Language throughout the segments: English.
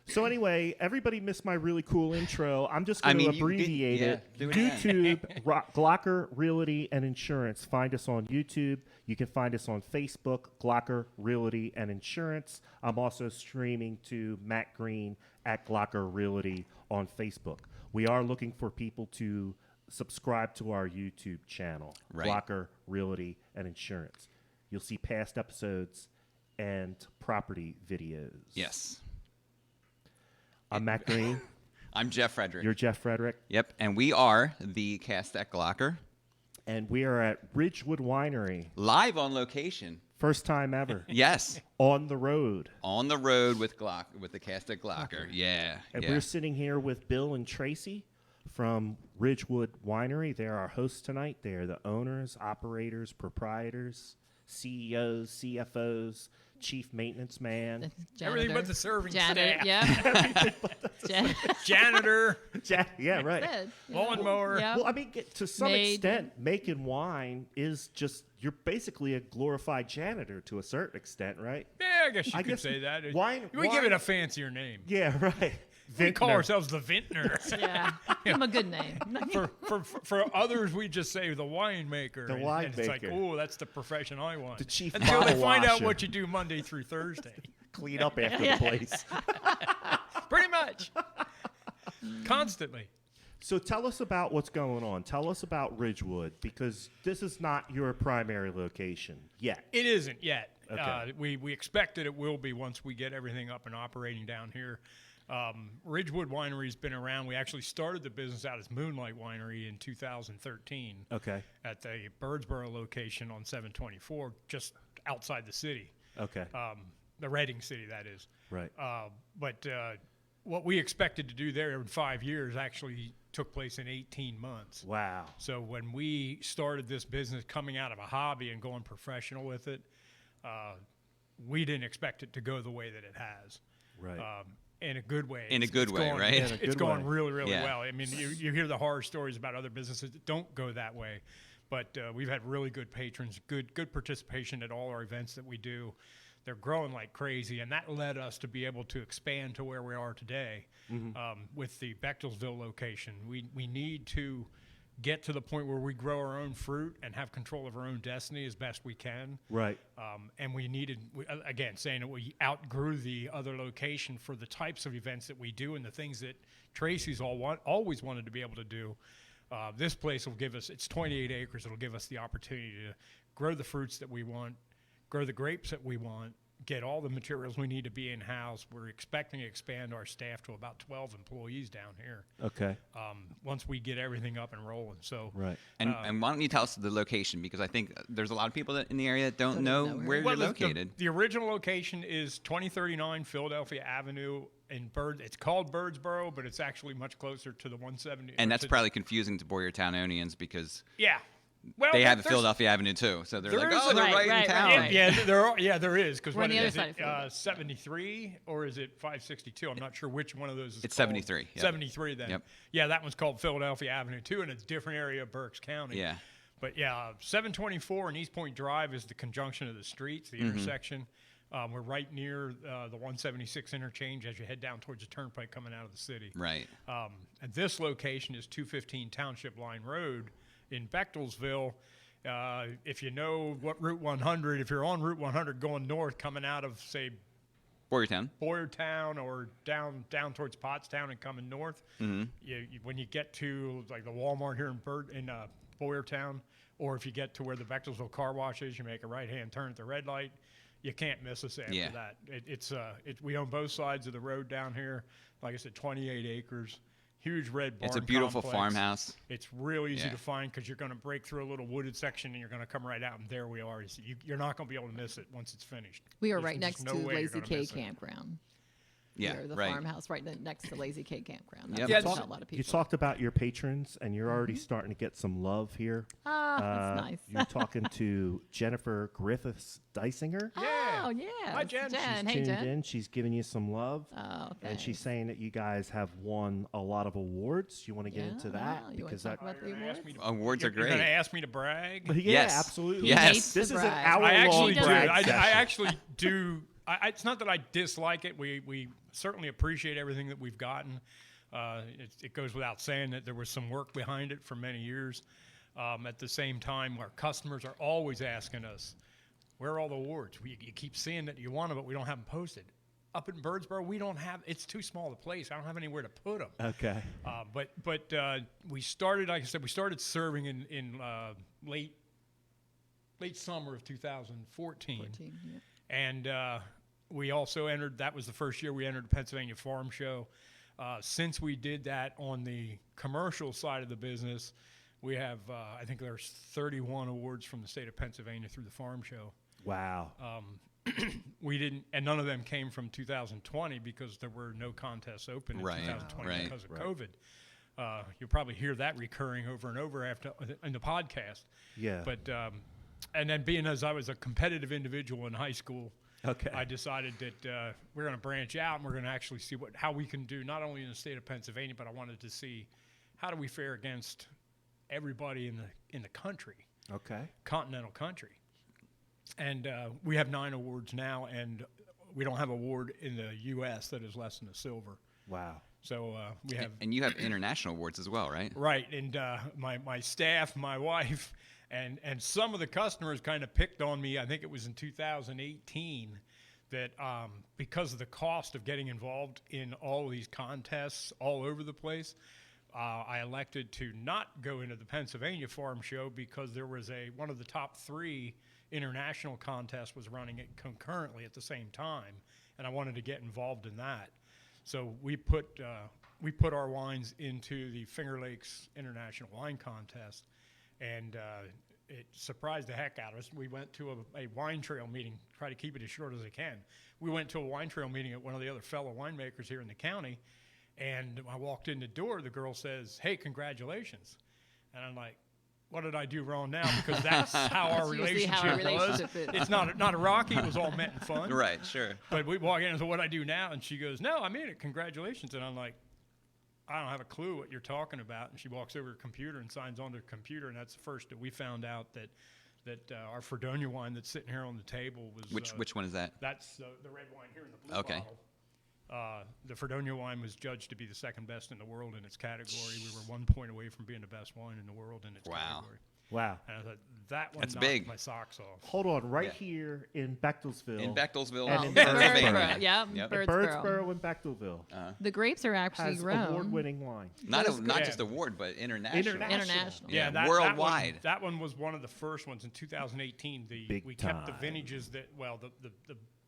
So anyway, everybody missed my really cool intro. I'm just going to abbreviate it. Do it YouTube, Glocker Realty and Insurance. Find us on YouTube. You can find us on Facebook, Glocker Realty and Insurance. I'm also streaming to Matt Green at Glocker Realty on Facebook. We are looking for people to subscribe to our YouTube channel, Glocker Realty and Insurance. You'll see past episodes and property videos. Yes. I'm Matt Green. I'm Jeff Frederick. You're Jeff Frederick. Yep, and we are the cast at Glocker. And we are at Ridgewood Winery. Live on location. First time ever. Yes. On the road. On the road with the cast at Glocker. Yeah. And we're sitting here with Bill and Tracy from Ridgewood Winery. They're our hosts tonight. They are the owners, operators, proprietors, CEOs, CFOs, chief maintenance man. Everything but the serving Janitor, staff. Yeah. Janitor. Yeah, right. Good. Lawnmower. Yep. Well, I mean, to some Maid. extent, making wine is just, you're basically a glorified janitor to a certain extent, right? Yeah, I guess you could say that. Wine, we give it a fancier name. Yeah, right. We call Vintner. ourselves the vintners. Yeah. Give him a good name. For others, we just say the winemaker. The and it's like, winemaker. oh, that's the profession I want. The chief Until they bottle find out washer. what you do Monday through Thursday. Clean up after the place. Pretty much. Constantly. So tell us about what's going on. Tell us about Ridgewood, because this is not your primary location yet. It isn't yet. Okay. We expect that it will be once we get everything up and operating down here. Ridgewood Winery's been around. We actually started the business out as Moonlight Winery in 2013. Okay. At the Birdsboro location on 724, just outside the city. Okay. The Reading city, that is. Right. But what we expected to do there in 5 years actually took place in 18 months. Wow. So when we started this business coming out of a hobby and going professional with it, we didn't expect it to go the way that it has. Right. In a good way. In a good way, going, right? In a It's good going way. really, really Yeah. well. I mean, you hear the horror stories about other businesses that don't go that way, but we've had really good patrons, good participation at all our events that we do. They're growing like crazy, and that led us to be able to expand to where we are today with the Bechtelsville location. We need to get to the point where we grow our own fruit and have control of our own destiny as best we can. Right. And we needed, again, saying that we outgrew the other location for the types of events that we do and the things that Tracy's always wanted to be able to do. This place will give us, it's 28 acres, it'll give us the opportunity to grow the fruits that we want, grow the grapes that we want, get all the materials we need to be in-house. We're expecting to expand our staff to about 12 employees down here. Okay. Once we get everything up and rolling. So Right. And why don't you tell us the location? Because I think there's a lot of people in the area that don't know where you're located. The original location is 2039 Philadelphia Avenue in It's called Birdsboro, but it's actually much closer to the 170. And that's probably confusing to Boyertownians because yeah. Well, they have a there's- Philadelphia Avenue too. So they're like, there is oh, they're Right, right in right, town. right. there is because We're on what the other is side it? of Philadelphia. 73 or is it 562? I'm not sure which one of those is. It's called. 73, yep. 73 then. Yep. Yeah, that one's called Philadelphia Avenue too, and it's a different area of Berks County. Yeah. But yeah, 724 and East Point Drive is the conjunction of the streets, the intersection. We're right near the 176 interchange as you head down towards the turnpike coming out of the city. Right. And this location is 215 Township Line Road in Bechtelsville. If you know what Route 100, if you're on Route 100 going north, coming out of, say, Boyertown or down towards Pottstown and coming north, when you get to like the Walmart here in Boyertown, or if you get to where the Bechtelsville car wash is, you make a right-hand turn at the red light. You can't miss us after that. We own both sides of the road down here. Like I said, 28 acres. Huge red barn It's a beautiful complex. farmhouse. It's real easy Yeah. to find because you're going to break through a little wooded section and you're going to come right out, and there we are. You're not going to be able to miss it once it's finished. We are There's right just next no to way you're Lazy gonna K miss it. Campground. Yeah, We're the right. farmhouse right next to Lazy K Campground. Yep. That's Yeah, what a lot of people. You talked about your patrons, and you're already starting to get some love here. That's nice. You're talking to Jennifer Griffiths Dysinger. Oh, yeah. Hi, Jen. Jen. She's Hey, tuned Jen. in. She's giving you some love. Oh, And she's thanks. saying that you guys have won a lot of awards. You want to get into that? wow, you wanna Because talk that, about the You're gonna ask awards? me to- Awards are You're going to great. ask me to brag? yeah, Yes. absolutely. Yes. Hates This to is an brag. hour-long I actually do. brag I session. actually do it's not that I dislike it. We certainly appreciate everything that we've gotten. It goes without saying that there was some work behind it for many years. At the same time, our customers are always asking us, where are all the awards? You keep seeing that you want them, but we don't have them posted. Up in Birdsboro, we don't have. It's too small a place. I don't have anywhere to put them. Okay. But we started, like I said, we started serving in late summer of 2014. Yeah. And we also entered. That was the first year we entered the Pennsylvania Farm Show. Since we did that on the commercial side of the business, we have I think there's 31 awards from the state of Pennsylvania through the Farm Show. Wow. We didn't, and none of them came from 2020 because there were no contests open in 2020 because of COVID. You'll probably hear that recurring over and over in the podcast. Yeah. But and then being as I was a competitive individual in high school, Okay. I decided that we're going to branch out and we're going to actually see how we can do not only in the state of Pennsylvania, but I wanted to see how do we fare against everybody in the country, continental country. And we have 9 awards now, and we don't have an award in the U.S. that is less than a silver. Wow. So we have. And you have international awards as well, right? Right, and my staff, my wife, and some of the customers kind of picked on me. I think it was in 2018 that because of the cost of getting involved in all of these contests all over the place, I elected to not go into the Pennsylvania Farm Show because there was one of the top 3 international contests was running it concurrently at the same time, and I wanted to get involved in that. So we put our wines into the Finger Lakes International Wine Contest, and it surprised the heck out of us. We went to a wine trail meeting, try to keep it as short as I can. We went to a wine trail meeting at one of the other fellow winemakers here in the county, and I walked in the door, the girl says, "Hey, congratulations." And I'm like, what did I do wrong now? Because that's how our relationship was. It's not a rocky. It was all meant in fun. Right, sure. But we walk in and say, what do I do now? And she goes, no, I mean it. Congratulations. And I'm like, I don't have a clue what you're talking about. And she walks over to her computer and signs on to the computer. And that's the first that we found out that our Fredonia wine that's sitting here on the table was. Which one is that? That's the red wine here in the blue bottle. The Fredonia wine was judged to be the second best in the world in its category. We were 1 point away from being the best wine in the world in its category. Wow. And I thought, that one That's knocked big. my socks off. Hold on, here in Bechtelsville. In Bechtelsville, And in Pennsylvania. Birdsboro. Yeah, Yep. Birdsboro. and Bechtelsville The grapes are actually has grown. award-winning wine. Not Yeah. just award, but international. International. Yeah, worldwide. That one was one of the first ones in 2018. We kept the vintages the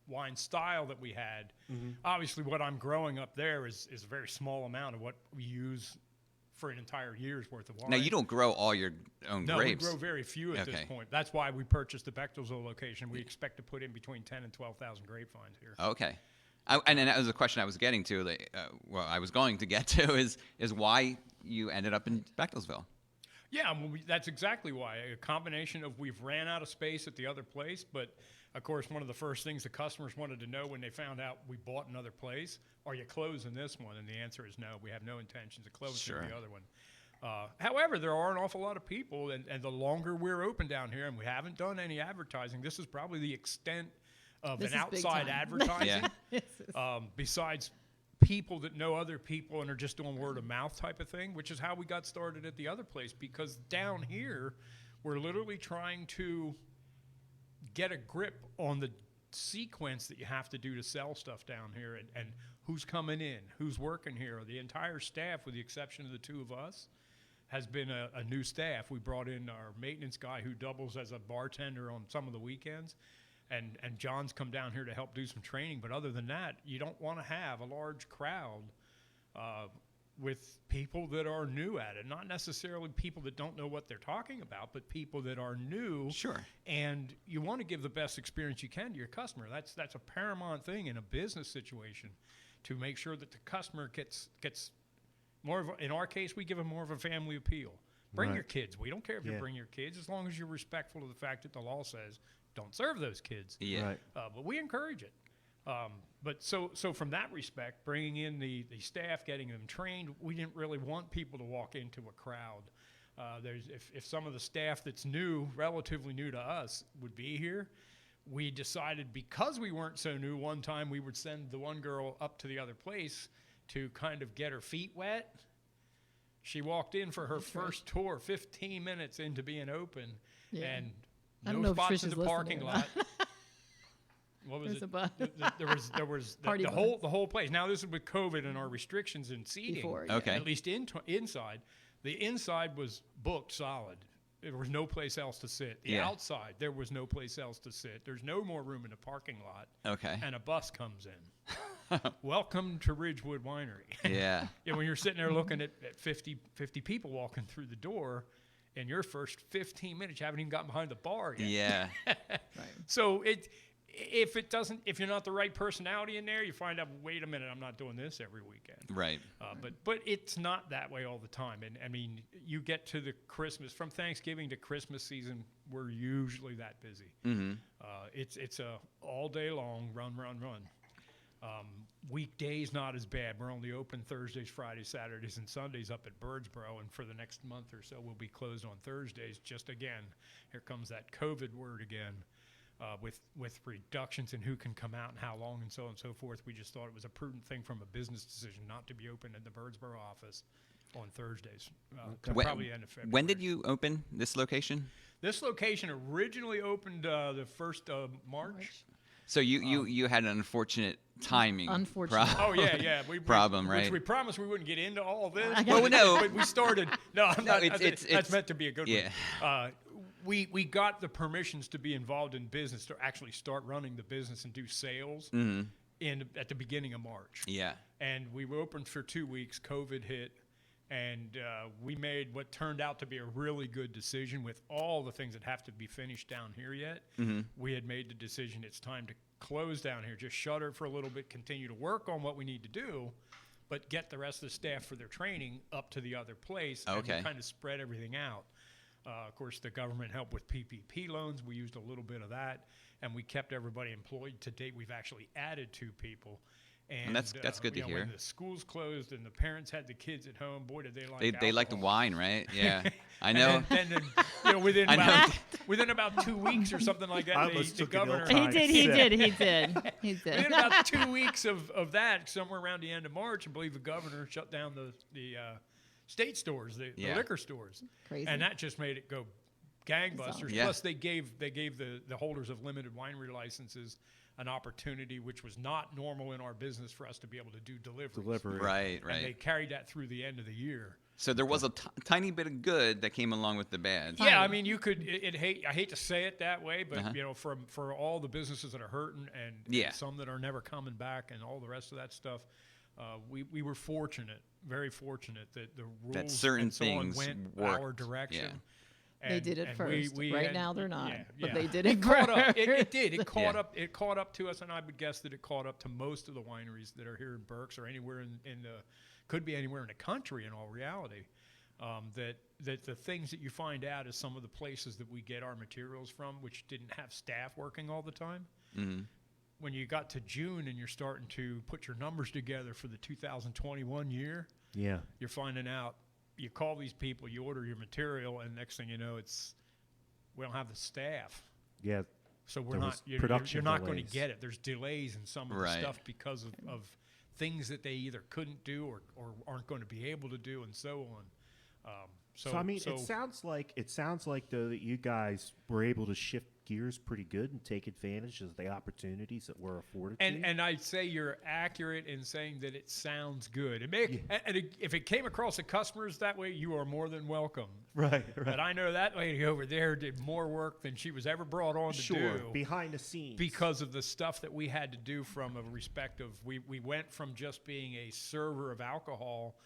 wine style that we had. Mm-hmm. Obviously, what I'm growing up there is a very small amount of what we use for an entire year's worth of wine. Now, you don't grow all your own grapes. No, we grow very few at this Okay. point. That's why we purchased the Bechtelsville location. We expect to put in between 10 and 12,000 grapevines here. Okay. And that was a question I was getting to. I was going to get to is why you ended up in Bechtelsville. Yeah, well, that's exactly why. A combination of we've ran out of space at the other place, but of course, one of the first things the customers wanted to know when they found out we bought another place, are you closing this one? And the answer is no. We have no intentions of closing the other one. However, there are an awful lot of people, and the longer we're open down here, and we haven't done any advertising, this is probably the extent of This an is big outside time. advertising. Yeah. Besides people that know other people and are just doing word of mouth type of thing, which is how we got started at the other place. Because down here, we're literally trying to get a grip on the sequence that you have to do to sell stuff down here, and who's coming in, who's working here. The entire staff, with the exception of the 2 of us, has been a new staff. We brought in our maintenance guy who doubles as a bartender on some of the weekends. And John's come down here to help do some training. But other than that, you don't want to have a large crowd with people that are new at it. Not necessarily people that don't know what they're talking about, but people that are new. Sure. And you want to give the best experience you can to your customer. That's a paramount thing in a business situation, to make sure that the customer gets more of in our case, we give them more of a family appeal. Bring your kids. We don't care if you bring your kids, as long as you're respectful of the fact that the law says don't serve those kids. Yeah. Right. But we encourage it. But so from that respect, bringing in the staff, getting them trained, we didn't really want people to walk into a crowd. If some of the staff that's new, relatively new to us, would be here, we decided, because we weren't so new, one time we would send the one girl up to the other place to kind of get her feet wet. She walked in for her first tour 15 minutes into being open, and I don't no know if spots in Trish the is parking listening or lot. What was There's it? a bus. There was Party the bus. whole place. Now this is with COVID and our restrictions in seating. Before, Okay. At least inside, the inside was booked solid. There was no place else to sit. The outside, there was no place else to sit. There's no more room in the parking lot. Okay. And a bus comes in. Welcome to Ridgewood Winery. Yeah. And when you're sitting there looking at 50 people walking through the door, in your first 15 minutes, you haven't even gotten behind the bar yet. Yeah. So if you're not the right personality in there, you find out, wait a minute, I'm not doing this every weekend. Right. But it's not that way all the time. And I mean, you get to the from Thanksgiving to Christmas season, we're usually that busy. Mm-hmm. It's a all day long run. Weekdays not as bad. We're only open Thursdays, Fridays, Saturdays, and Sundays up at Birdsboro, and for the next month or so, we'll be closed on Thursdays. Just again, here comes that COVID word again. With reductions in who can come out and how long and so on and so forth, we just thought it was a prudent thing from a business decision not to be open in the Birdsboro office on Thursdays. To probably end of February. When did you open this location? This location originally opened the 1st of March. So you had an unfortunate timing. Unfortunate. Oh yeah. Problem, which right? we promised we wouldn't get into all this. Well, no. But we started. No, I'm not. it's That's meant to be a good yeah. one. We got the permissions to be involved in business, to actually start running the business and do sales at the beginning of March. Yeah. And we were open for 2 weeks. COVID hit, and we made what turned out to be a really good decision with all the things that have to be finished down here yet. We had made the decision it's time to close down here, just shutter for a little bit, continue to work on what we need to do, but get the rest of the staff for their training up to the other place. Okay. And we kind of spread everything out. Of course, the government helped with PPP loans. We used a little bit of that, and we kept everybody employed. To date, we've actually added 2 people. And that's good to hear. When the schools closed and the parents had the kids at home, boy, did they like They like the alcohol. wine, right? Yeah. I know. And then within about 2 weeks or something like that, I almost the took an ill governor. time. He did. Within about 2 weeks of that, somewhere around the end of March, I believe the governor shut down the state stores, the liquor stores. Crazy. And that just made it go gangbusters. Yeah. Plus, they gave the holders of limited winery licenses an opportunity, which was not normal in our business, for us to be able to do deliveries. Right. And they carried that through the end of the year. So there was a tiny bit of good that came along with the bad. Yeah, I mean, you could. I hate to say it that way, but for all the businesses that are hurting and some that are never coming back and all the rest of that stuff, we were fortunate, very fortunate that the rules That certain and so on things went worked. our direction. Yeah. They did it first. Right now they're not, but they did It it caught up. first. It did. It caught Yeah. up. It caught up to us, and I would guess that it caught up to most of the wineries that are here in Berks or anywhere could be anywhere in the country. In all reality, that the things that you find out is some of the places that we get our materials from, which didn't have staff working all the time. Mm-hmm. When you got to June and you're starting to put your numbers together for the 2021 year, you're finding out. You call these people, you order your material, and next thing you know, we don't have the staff. Yeah. So There was you're production not going to delays. get it. There's delays in some of the stuff because of things that they either couldn't do or aren't going to be able to do, and so on. So I mean, it sounds like though that you guys were able to shift gears pretty good and take advantage of the opportunities that were afforded to you. And I'd say you're accurate in saying that it sounds good. If it came across the customers that way, you are more than welcome. Right. But I know that lady over there did more work than she was ever brought on to do. Behind the scenes. Because of the stuff that we had to do from a respect of, we went from just being a server of alcohol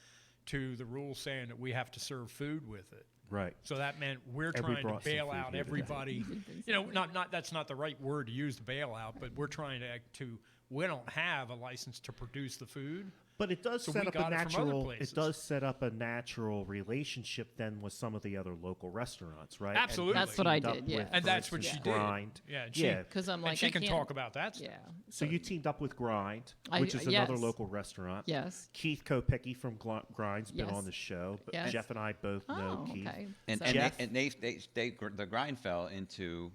to the rules saying that we have to serve food with it. Right. So that meant we're And we trying to brought some bail food out here today. everybody. Not that's not the right word to use, to bail out, but we're trying to we don't have a license to produce the food. But it does So set we up a got it from other natural. places. It does set up a natural relationship then with some of the other local restaurants, right? Absolutely. And That's what I teamed up did, yeah. with, And for that's what instance, she did. Grind. Yeah, and Yeah. Because I'm like, and she I can can't- talk about that stuff. Yeah. So you teamed up with Grind, I- which is another yes. local restaurant. Yes. Keith Kopecky from Grind's been Yes. on the show. But Yes. Jeff and I both know Oh, Keith. okay. And So- and Jeff? they the grind fell into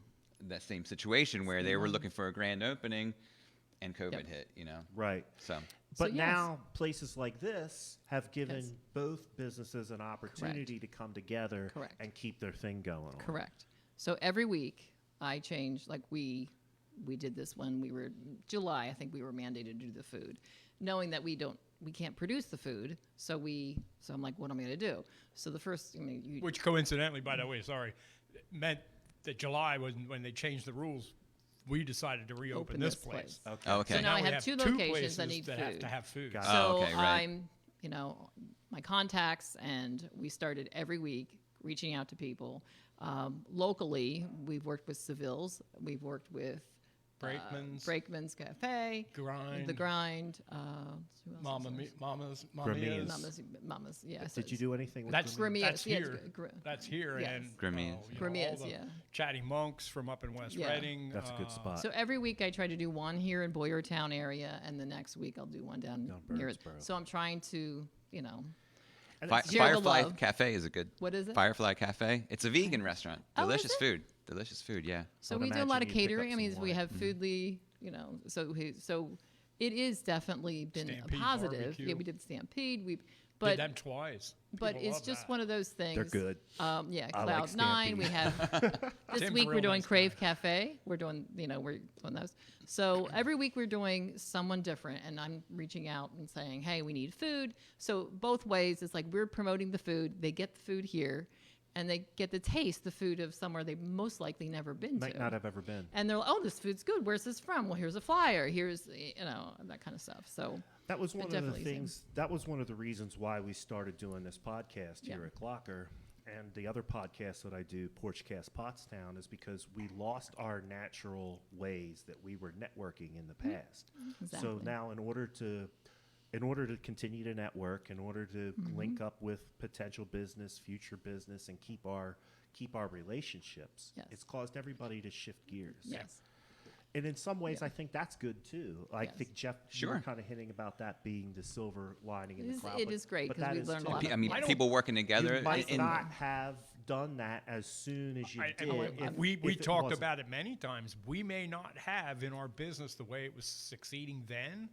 that same situation where they were looking for a grand opening, and COVID hit. Right. So. But yes. now places like this have given both businesses an opportunity to come together and keep their thing going on. Correct. So every week I change, like we did this when we were July, I think we were mandated to do the food, knowing that we can't produce the food. So I'm like, what am I going to do? So the first, which coincidentally, by the way, meant that July was when they changed the rules. We decided to reopen this place. Okay. Oh, okay. So now I we have two locations that need that food. have to have food. Got it. So okay, right. I'm, my contacts, and we started every week reaching out to people. Locally, we've worked with Seville's. We've worked with Brakeman's Cafe, Grind. The Grind. Who else is there? Mama's. Mama's, yeah. Did you do anything with That's Grimia's? Grimia's? That's Yeah, here. That's here, Yes. and Grimia's. all the yeah. Chatty Monks from up in West Yeah. Reading. That's a good spot. So every week I try to do one here in Boyertown area, and the next week I'll do one down near it. Birdsboro. So I'm trying to, And it's- share the Firefly love. Cafe is a good. What is it? Firefly Cafe. It's a vegan restaurant. Oh, is Delicious it? food. Delicious food. Yeah. So I would we do a lot of imagine you'd pick up catering. I mean, some we wine. have Foodly, so it is definitely been Stampede a positive. barbecue. Yeah, we did Stampede. Did But them twice. but People it's love just that. one of those things. They're good. Yeah, I like Cloud9. We have this Tim's week a we're real doing nice Crave guy. Cafe. We're doing those. So every week we're doing someone different, and I'm reaching out and saying, hey, we need food. So both ways, it's like we're promoting the food. They get the food here, and they get to taste the food of somewhere they've most likely never been Might to. not have ever been. And they're like, oh, this food's good. Where's this from? Well, here's a flyer. Here's, that kind of stuff. So That was one of the definitely things. That was one of the reasons why we started doing this podcast here at Glocker, and the other podcast that I do, Porchcast Pottstown, is because we lost our natural ways that we were networking in the past. So Exactly. now, in order to continue to network, in order to link up with potential business, future business, and keep our relationships, Yes. it's caused everybody to shift gears. yes. And in some ways, I think that's good too. I Yes. think Jeff, you Sure. were kind of hinting about that being the silver lining in the cloud. It is great but because that we is learned a too. lot. I mean, Yes. people working together. You might in- not have done that as soon as you did. We if it talked wasn't. about it many times. We may not have in our business the way it was succeeding then,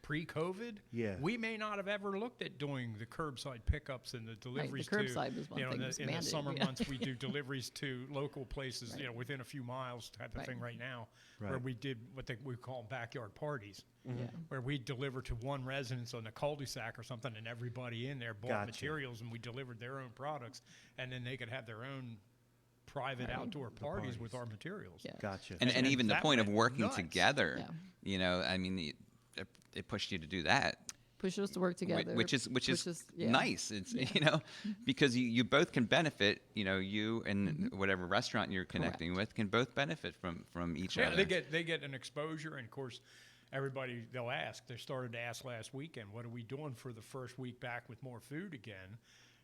pre-COVID. Yeah. We may not have ever looked at doing the curbside pickups and the deliveries curbside was one thing in that was in the mandated, summer yeah. months we do deliveries to local places, within a few miles type of Right. thing right now, where Right. we did what we call backyard parties. Yeah. Where we deliver to one residence on a cul-de-sac or something, and everybody in there bought Gotcha. materials, and we delivered their own products, and then they could have their own private outdoor parties with our materials. Yeah. Gotcha. and even the that point of went working nuts. together. Yeah. I mean, it pushed you to do that. Push us to work together. Which is yeah. nice. It's because you both can benefit. You and whatever restaurant you're connecting with can both benefit from each Yeah, other. they get an exposure, and of course, everybody they'll ask. They started to ask last weekend, "What are we doing for the first week back with more food again?"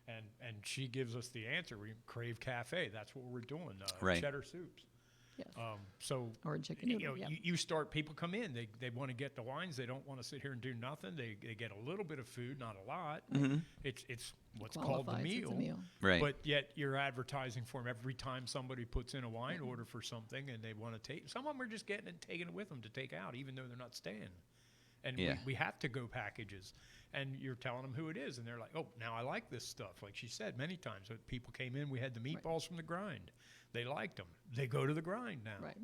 And she gives us the answer. We Crave Cafe. That's what we're doing. Right. Cheddar soups. Yes. So Or chicken you noodle, know, yeah. you start. People come in. They want to get the wines. They don't want to sit here and do nothing. They get a little bit of food, not a lot. It's what's called the Qualifies, it's a meal. meal. Right. But yet you're advertising for them every time somebody puts in a wine order for something, and they want to take. Some of them are just getting it and taking it with them to take out, even though they're not staying. And Yeah. we have to go packages, and you're telling them who it is, and they're like, "Oh, now I like this stuff." Like she said many times, when people came in, we had the meatballs from the Grind. They liked them. They go to the Grind now. Right.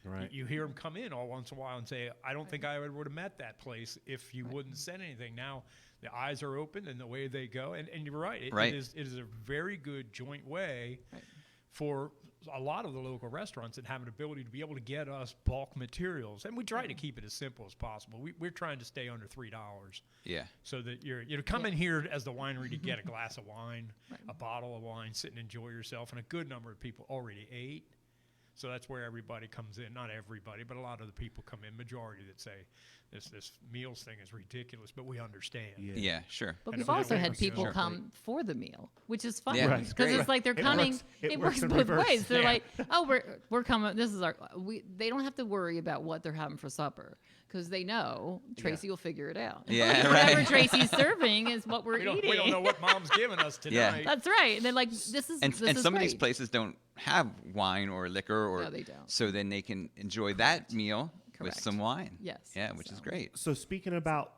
Right. You hear them come in all once in a while and say, "I don't think I ever would have met that place if you wouldn't send anything." Now the eyes are open, and the way they go, and you're right. Right. It is a very good joint way Right. for a lot of the local restaurants that have an ability to be able to get us bulk materials, and we try to keep it as simple as possible. We're trying to stay under $3, Yeah. so that you're coming here as the winery to get a glass of wine, Right. a bottle of wine, sit and enjoy yourself, and a good number of people already ate. So that's where everybody comes in. Not everybody, but a lot of the people come in. Majority that say this meals thing is ridiculous, but we understand. Yeah. Yeah. Sure. But And we've so also that had makes people sense. come for the meal, which is fun. Yeah, Right. it's Because great. it's like they're It coming. works- it It works works in both reverse. ways. They're Yeah. like, oh, we're coming. This is our. They don't have to worry about what they're having for supper because they know Tracy will figure it out. Yeah, Whatever right. Tracy's serving is what we're We eating. don't know what mom's giving us tonight. That's right. And they're like, this is And this is some of these great. places don't have wine or liquor, or No, they don't. so then they can enjoy that meal with Correct. some wine. Yes. Yeah, which is So- great. So speaking about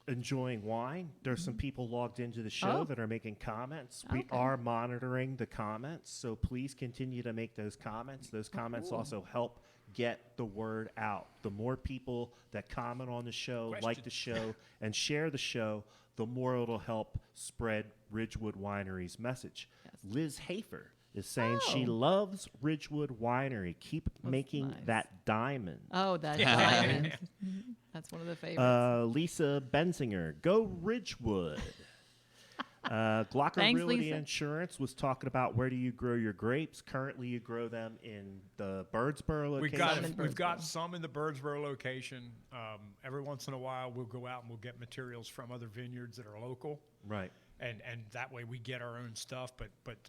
enjoying wine, there's some people logged into the show Oh. that are making comments. We Okay. are monitoring the comments, so please continue to make those comments. Those comments cool. also help get the word out. The more people that comment on the show, like the show, and share the show, the more it'll help spread Ridgewood Winery's message. Yes. Liz Hafer is saying she Oh. loves Ridgewood Winery. Keep making nice. that diamond. Oh, that diamond. That's one of the favorites. Lisa Benzinger, go Ridgewood. Glocker Thanks, Realty Lisa. Insurance was talking about where do you grow your grapes. Currently, you grow them in the Birdsboro location. We've got Birdsboro. some in the Birdsboro location. Every once in a while, we'll go out and we'll get materials from other vineyards that are local, Right. and that way we get our own stuff. But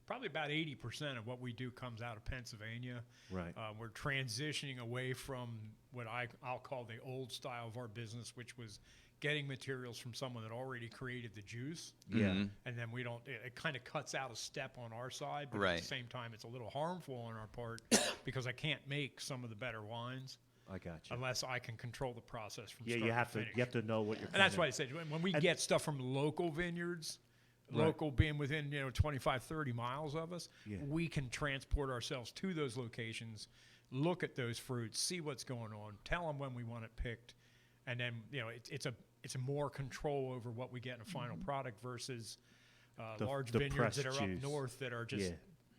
probably about 80% of what we do comes out of Pennsylvania. Right. We're transitioning away from what I'll call the old style of our business, which was getting materials from someone that already created the juice. Yeah. Mhm. And then we don't, it kind of cuts out a step on our side, but at Right. the same time, it's a little harmful on our part because I can't make some of the better wines I got you. unless I can control the process from Yeah, start you have to. finish. You have to know what you're. And that's kinda- why I said when we get stuff from local vineyards, Right. local being within 25, 30 miles of us, Yeah. we can transport ourselves to those locations, look at those fruits, see what's going on, tell them when we want it picked, and then it's a more control over what we get in a final product versus large the vineyards that pressed are up juice. north that are just Yeah.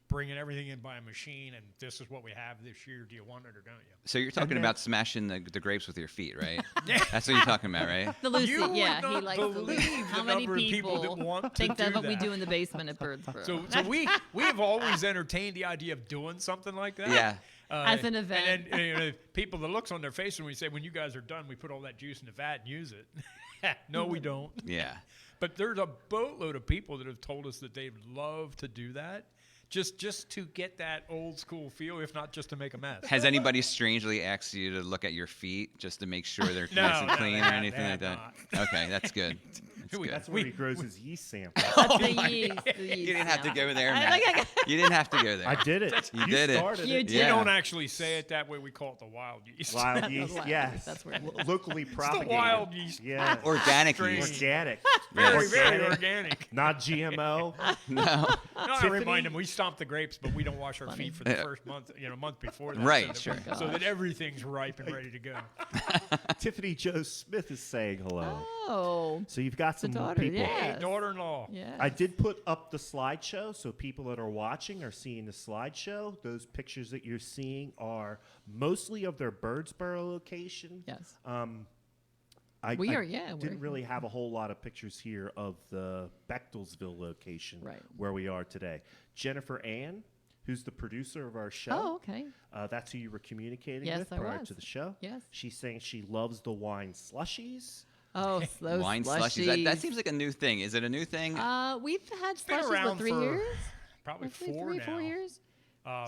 bringing everything in by a machine, and this is what we have this year. Do you want it or don't you? So you're talking then- about smashing the grapes with your feet, right? That's what you're talking about, right? the Lucy, You would yeah, he not likes the believe Lucy. How the many number of people that people want to think that's do what we that. do in the basement at Birdsboro? So we have always entertained the idea of doing something like that. Yeah. As an event. And then people, the looks on their face when we say, when you guys are done, we put all that juice in the vat and use it. No, we don't. Yeah. But there's a boatload of people that have told us that they'd love to do that. Just to get that old school feel, if not just to make a mess. Has anybody strangely asked you to look at your feet just to make sure they're No, nice and no, clean they or have- anything they like that? have Okay, that's good. That's We- good. That's where he grows his yeast sample. That's the yeast. You didn't have to go there, I Matt. think You didn't have to go there. I did it. You did it. started You it. did. We Yeah. don't actually say it that way. We call it the wild yeast. Wild yeast. Wild Yes. yeast, that's where it is. Locally It's the propagated. wild yeast. Yeah. Organic Strange. yeast. Organic. Very, very Organic, organic. Not GMO. No. No, I Tiffany? remind them we stomp the grapes, but we don't wash our feet for the Yeah. first month, month before that. Right, so that, sure. so that everything's ripe and ready to go. Tiffany Joe Smith is saying hello. Oh, So you've got the some daughter, people. yeah. Hey, Yes. daughter-in-law. yeah. I did put up the slideshow, so people that are watching are seeing the slideshow. Those pictures that you're seeing are mostly of their Birdsboro location. Yes. I we're- didn't really have a whole lot of pictures here of the Bechtelsville location Right. where we are today. Jennifer Ann, who's the producer of our show. Oh, okay. That's who you were communicating Yes, with I prior was. to the show. Yes. She's saying she loves the wine slushies. Oh, those Wine slushies. That seems like a new thing. Is it a new thing? We've had been slushies around for 3 for years. Probably Roughly four three, now. 4 years.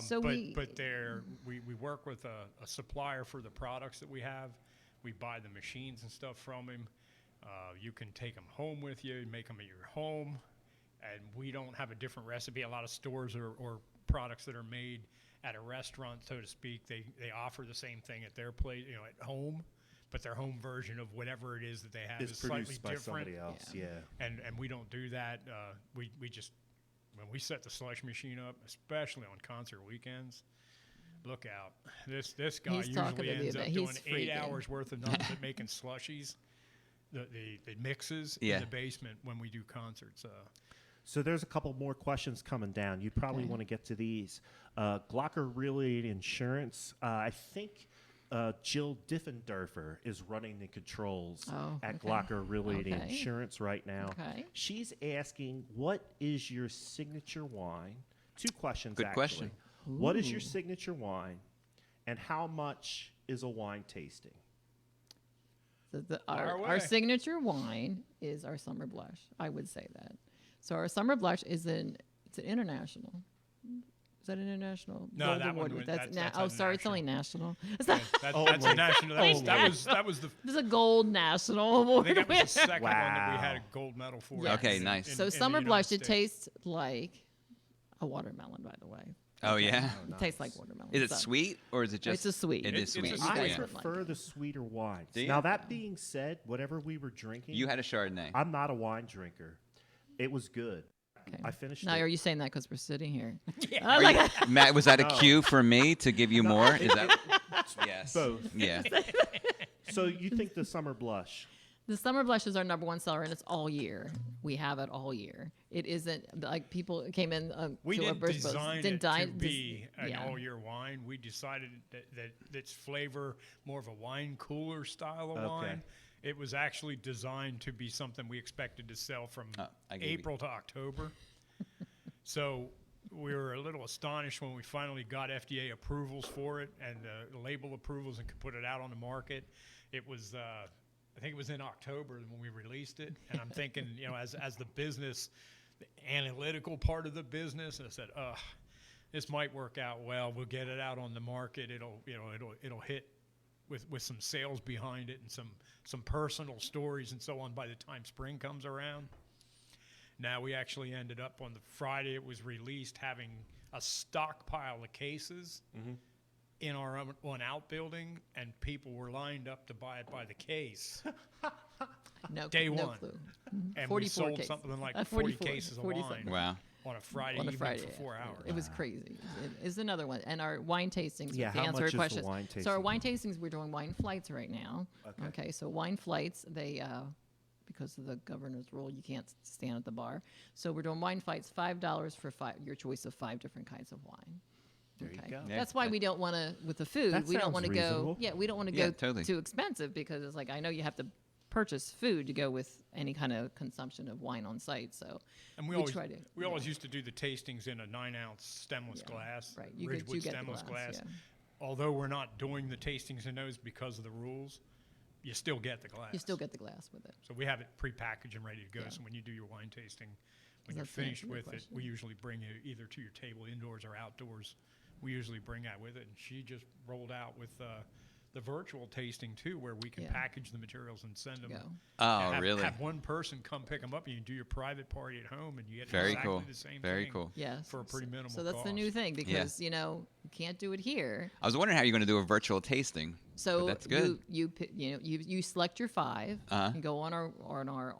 So but we- we work with a supplier for the products that we have. We buy the machines and stuff from him. You can take them home with you, make them at your home, and we don't have a different recipe. A lot of stores or products that are made at a restaurant, so to speak, they offer the same thing at their place, at home, but their home version of whatever it is that they have Is is slightly produced by different. somebody else. Yeah. Yeah. And we don't do that. We just, when we set the slush machine up, especially on concert weekends, look out. This guy He's talking usually to ends do up that. doing He's 8 freaking. hours worth of nothing but making slushies, the mixes Yeah. in the basement when we do concerts. So there's a couple more questions coming down. You probably Okay. want to get to these. Glocker Realty Insurance. I think Jill Diffenderfer is running the controls Oh, at okay. Glocker Realty Okay. Insurance right now. Okay. She's asking, what is your signature wine? Two questions, Good actually. question. What is your Ooh. signature wine, and how much is a wine tasting? So Fire our away. signature wine is our summer blush. I would say that. So our summer blush it's an international. Is that international? No, Gold that one Award. went- That's that's oh, sorry, it's only national. It's not. That's Only. a national. That was the. This is a gold national award. I think that was the second one that we Wow. had a gold medal for. Yes. Okay, nice. So in summer the blush, United it States. tastes like a watermelon, by the way. Oh yeah. It tastes like watermelon. Is it so- sweet or is it just? It's a sweet. It is It's a sweet. sweet. I guys would like prefer it. the sweeter wines. Do you? Now that being said, whatever we were drinking, You had a Chardonnay. I'm not a wine drinker. It was good. Okay. I finished Now, it. are you saying that because we're sitting here? Are you- Matt, was that a cue for me to give you more? Is that? Yes. Both. Yeah. So you think the summer blush? The summer blush is our number one seller, and it's all year. We have it all year. It isn't like people came in We to our didn't birth boats, design didn't it die- to be an yeah. all-year wine. We decided that its flavor, more of a wine cooler style of Okay. wine. It was actually designed to be something we expected to sell from I gave you- April to October. So we were a little astonished when we finally got FDA approvals for it and label approvals and could put it out on the market. It was, I think it was in October when we released it. And I'm thinking, as the business, the analytical part of the business, I said, this might work out well. We'll get it out on the market. It'll hit with some sales behind it and some personal stories and so on by the time spring comes around. Now we actually ended up on the Friday it was released having a stockpile of cases in our own outbuilding, and people were lined up to buy it by the case. No, Day no one. clue. And 44 we sold cases. something like 40 44, cases of 40 wine something. Wow. on a Friday On a evening Friday, for 4 yeah. hours. It was crazy. It is another one. And our wine tastings, Yeah, to how answer much your is the questions. wine So our tasting? wine tastings, we're doing wine flights right now. Okay. So wine flights, they because of the governor's rule, you can't stand at the bar. So we're doing wine flights, $5 for your choice of 5 different kinds of wine. There you go. Yeah. That's why we don't want to, with the food, That we don't sounds want to reasonable. go, we don't want to Yeah, go totally. too expensive because it's like, I know you have to purchase food to go with any kind of consumption of wine on site. So And we we always try to, we yeah. always used to do the tastings in a 9-ounce stemless Yeah, glass, right. You Ridgewood get the stemless glass, glass. yeah. Although we're not doing the tastings in those because of the rules, you still get the glass. You still get the glass with it. So we have it prepackaged and ready to go. Yeah. So when you do your wine tasting, when you're That's the answer finished to your with it, question. we usually bring it either to your table indoors or outdoors. We usually bring that with it. And she just rolled out with the virtual tasting too, where we can Yeah. package the materials and send them. Go. Oh, have, really? Have one person come pick them up. You can do your private party at home, and you get Very exactly cool. the same Very thing cool. Yes. for a pretty minimal So that's the cost. new thing because, you can't do it here. I was wondering how you're going to do a virtual tasting. So but that's good. you select your 5. Uh-huh. You go on our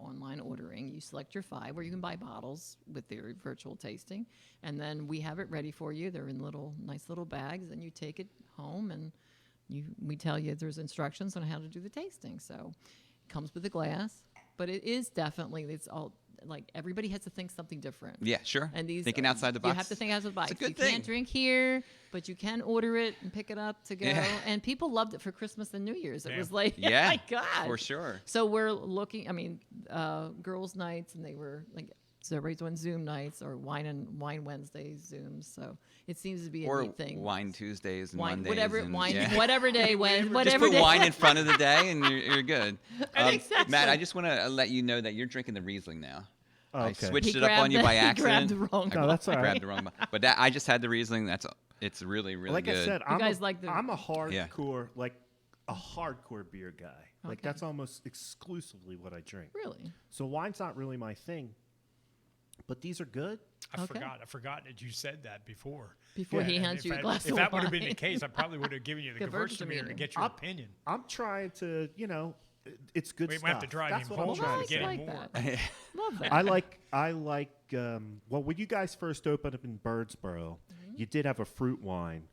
online ordering. You select your 5, where you can buy bottles with their virtual tasting, and then we have it ready for you. They're in nice little bags, and you take it home, and we tell you there's instructions on how to do the tasting. So it comes with a glass, but it is definitely it's all like everybody has to think something different. Yeah, sure. And these Thinking outside the box. You have to think outside the box. It's a good you thing. can't drink here, but you can order it and pick it up to go. Yeah. And people loved it for Christmas and New Year's. It Yeah. was like, Yeah, oh my God. for sure. So we're looking, girls' nights, and they were like, so everybody's doing Zoom nights or Wine Wednesdays Zooms. So it seems to be a Or neat thing. wine Tuesdays and Wine, Mondays. whatever, and, wine, yeah. whatever day, Just whatever put day. wine in front of the day and you're good. Exactly. Matt, I just want to let you know that you're drinking the Riesling now. I Okay. switched He it up on grabbed you by the- he accident. grabbed the wrong No, that's I all right. grabbed the wrong one. But I just had the Riesling. It's really, really Like good. I said, guys like the- I'm a Yeah. hardcore, a hardcore beer guy. Like Okay. that's almost exclusively what I drink. Really? So wine's not really my thing, but these are good. I Okay. forgot that you said that before. Before he And hands you a if glass if of that would have been wine. the case, I probably would have given you the Gewürztraminer. Gewürztraminer to get your opinion. I'm trying to, it's good We stuff. might have to drive That's him what I'm home trying to to get say. him more. that. Love that. I like. Well, when you guys first opened up in Birdsboro, you did have a fruit wine.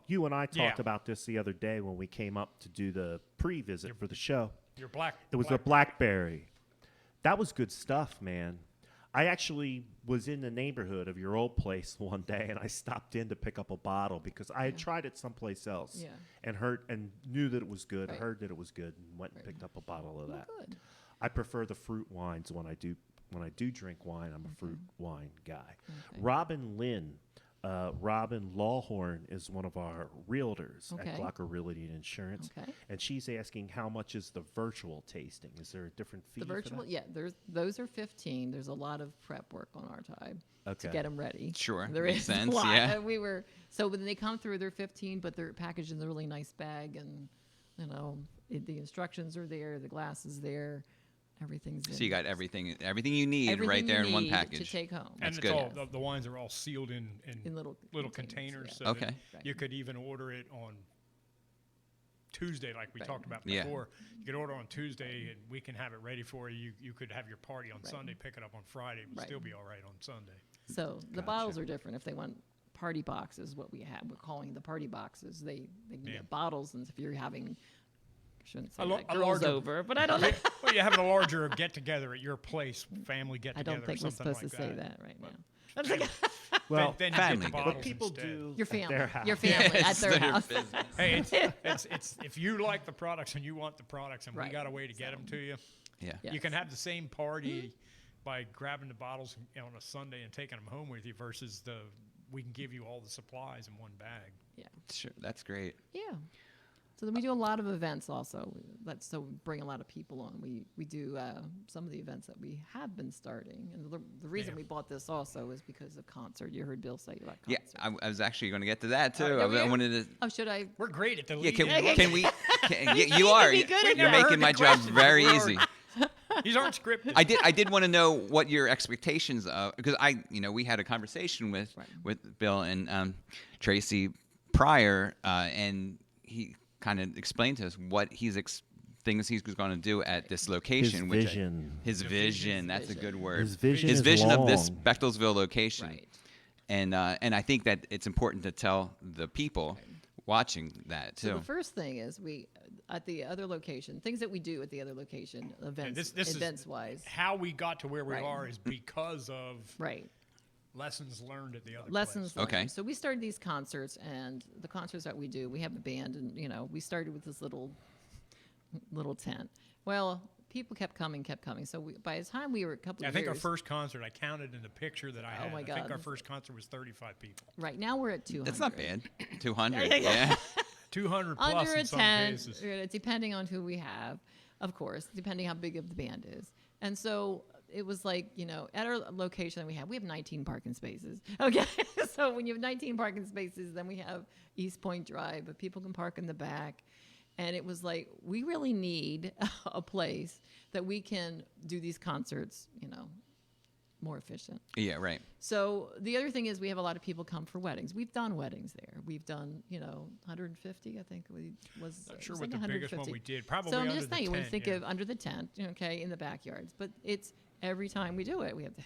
You and I talked Yeah. about this the other day when we came up to do the pre-visit for the show. Your black. It was a blackberry. That was good stuff, man. I actually was in the neighborhood of your old place one day, and I stopped in to pick up a bottle because I had tried it someplace else Yeah. and knew that it was good. Right. Heard that it was good, and went and picked up a bottle of that. Good. I prefer the fruit wines when I do drink wine. I'm a fruit wine guy. Okay. Robin Lawhorn is one of our realtors Okay. at Glocker Realty and Insurance, Okay. and she's asking how much is the virtual tasting? Is there a different fee? The for virtual, that? those are 15. There's a lot of prep work on our time Okay. to get them ready. Sure, There makes is sense, a lot. yeah. So when they come through, they're 15, but they're packaged in a really nice bag, and the instructions are there, the glass is there. everything's in. So you got everything you need Everything right there you in one need package. to take home. And That's it's good. all the wines are all sealed in little containers, yeah. so Okay. that Right. you could even order it on Tuesday, like we Right. talked about Yeah. before. You could order on Tuesday, and we can have it ready for you. You could have your party on Right. Sunday, pick it up on Friday, it would Right. still be all right on Sunday. So the bottles are different. If they want party boxes, what we have, we're calling the party boxes. They can Yeah. get bottles, and if you're having, I shouldn't say A lo- that, a girls larger- over, but I don't know. Well, you're having a larger get together at your place, family get I together. don't think or we're something supposed to like say that right now. Well, then you family get the get bottles what people instead. do Your at their family, house. your family at It's their their house. business. Hey, it's if you like the products and you want the products, and we Right. got a way to get them to you. Yeah. Yeah. You can Yes. have the same party by grabbing the bottles on a Sunday and taking them home with you versus we can give you all the supplies in one bag. Yeah. Sure. That's great. Yeah. So then we do a lot of events also. So we bring a lot of people on. We do some of the events that we have been starting. And the reason Yeah. we bought this also is because of concert. You heard Bill say about Yeah, concert. I was actually going to get to that too. yeah, I wanted to. Oh, should I? We're great at the Yeah, lead. can we? You are. be good at You're that. making my job very easy. These aren't scripted. I did want to know what your expectations of, because we had a conversation with Right. with Bill and Tracy prior, and he kind of explained to us what things he's going to do at this location. His vision. His vision. That's a good word. His vision His is vision of this long. Bechtelsville location. Right. And I think that it's important to tell the people watching that So too. the first thing is we at the other location, things that we do at the other location, events, this events is wise. how we got to where we Right. are is because of Right. lessons learned at the other Lessons place. learned. Okay. So we started these concerts, and the concerts that we do, we have a band, and we started with this little tent. Well, people kept coming. So by the time we were a couple I of think our years, first concert, I counted in the picture that I had. my I think God. our first concert was 35 people. right now we're at 200. That's not bad. 200. Yeah. Yeah. 200 plus Under a in some tent, cases. depending on who we have, of course, depending how big of the band is. And so it was like, at our location that we have 19 parking spaces. Okay. So when you have 19 parking spaces, then we have East Point Drive, but people can park in the back. And it was like, we really need a place that we can do these concerts, more efficient. Yeah. Right. So the other thing is we have a lot of people come for weddings. We've done weddings there. We've done, 150, I think was. Not sure it was what like the biggest one 150. we did. Probably So I'm under just the saying, when you tent, think yeah. of under the tent, okay, in the backyards, but it's every time we do it, we have to,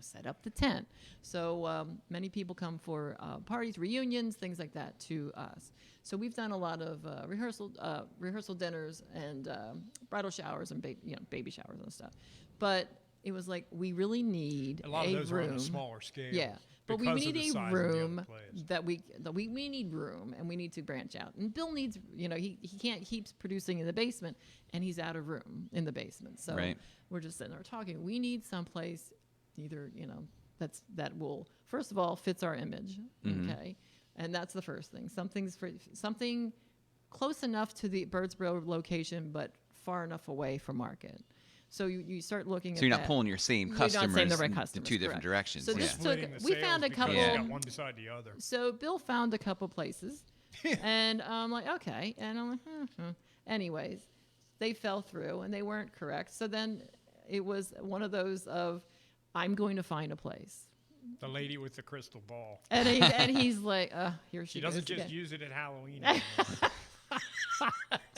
set up the tent. So many people come for parties, reunions, things like that to us. So we've done a lot of rehearsal dinners and bridal showers and baby showers and stuff. But it was like, we really need A lot of those are on room. a smaller scale. Yeah, but we because of need the a size of the other room place. that we need room, and we need to branch out. And Bill needs, he can't keep producing in the basement, and he's out of room in the basement. So Right. we're just sitting there talking. We need someplace, either that will first of all fits our image, okay, and that's the first thing. Something close enough to the Birdsboro location, but far enough away from market. So you start looking at So you're not that. pulling your same You're not saying customers the right in customers, two different correct. directions. So Yeah. this took, Splitting the we sales found a because couple. you got one beside the other. So Bill found a couple places, and I'm like, okay, and I'm like, anyways, they fell through and they weren't correct. So then it was one of those of, I'm going to find a place, The lady with the crystal ball. and he's like, here she She doesn't goes just again. use it at Halloween anymore.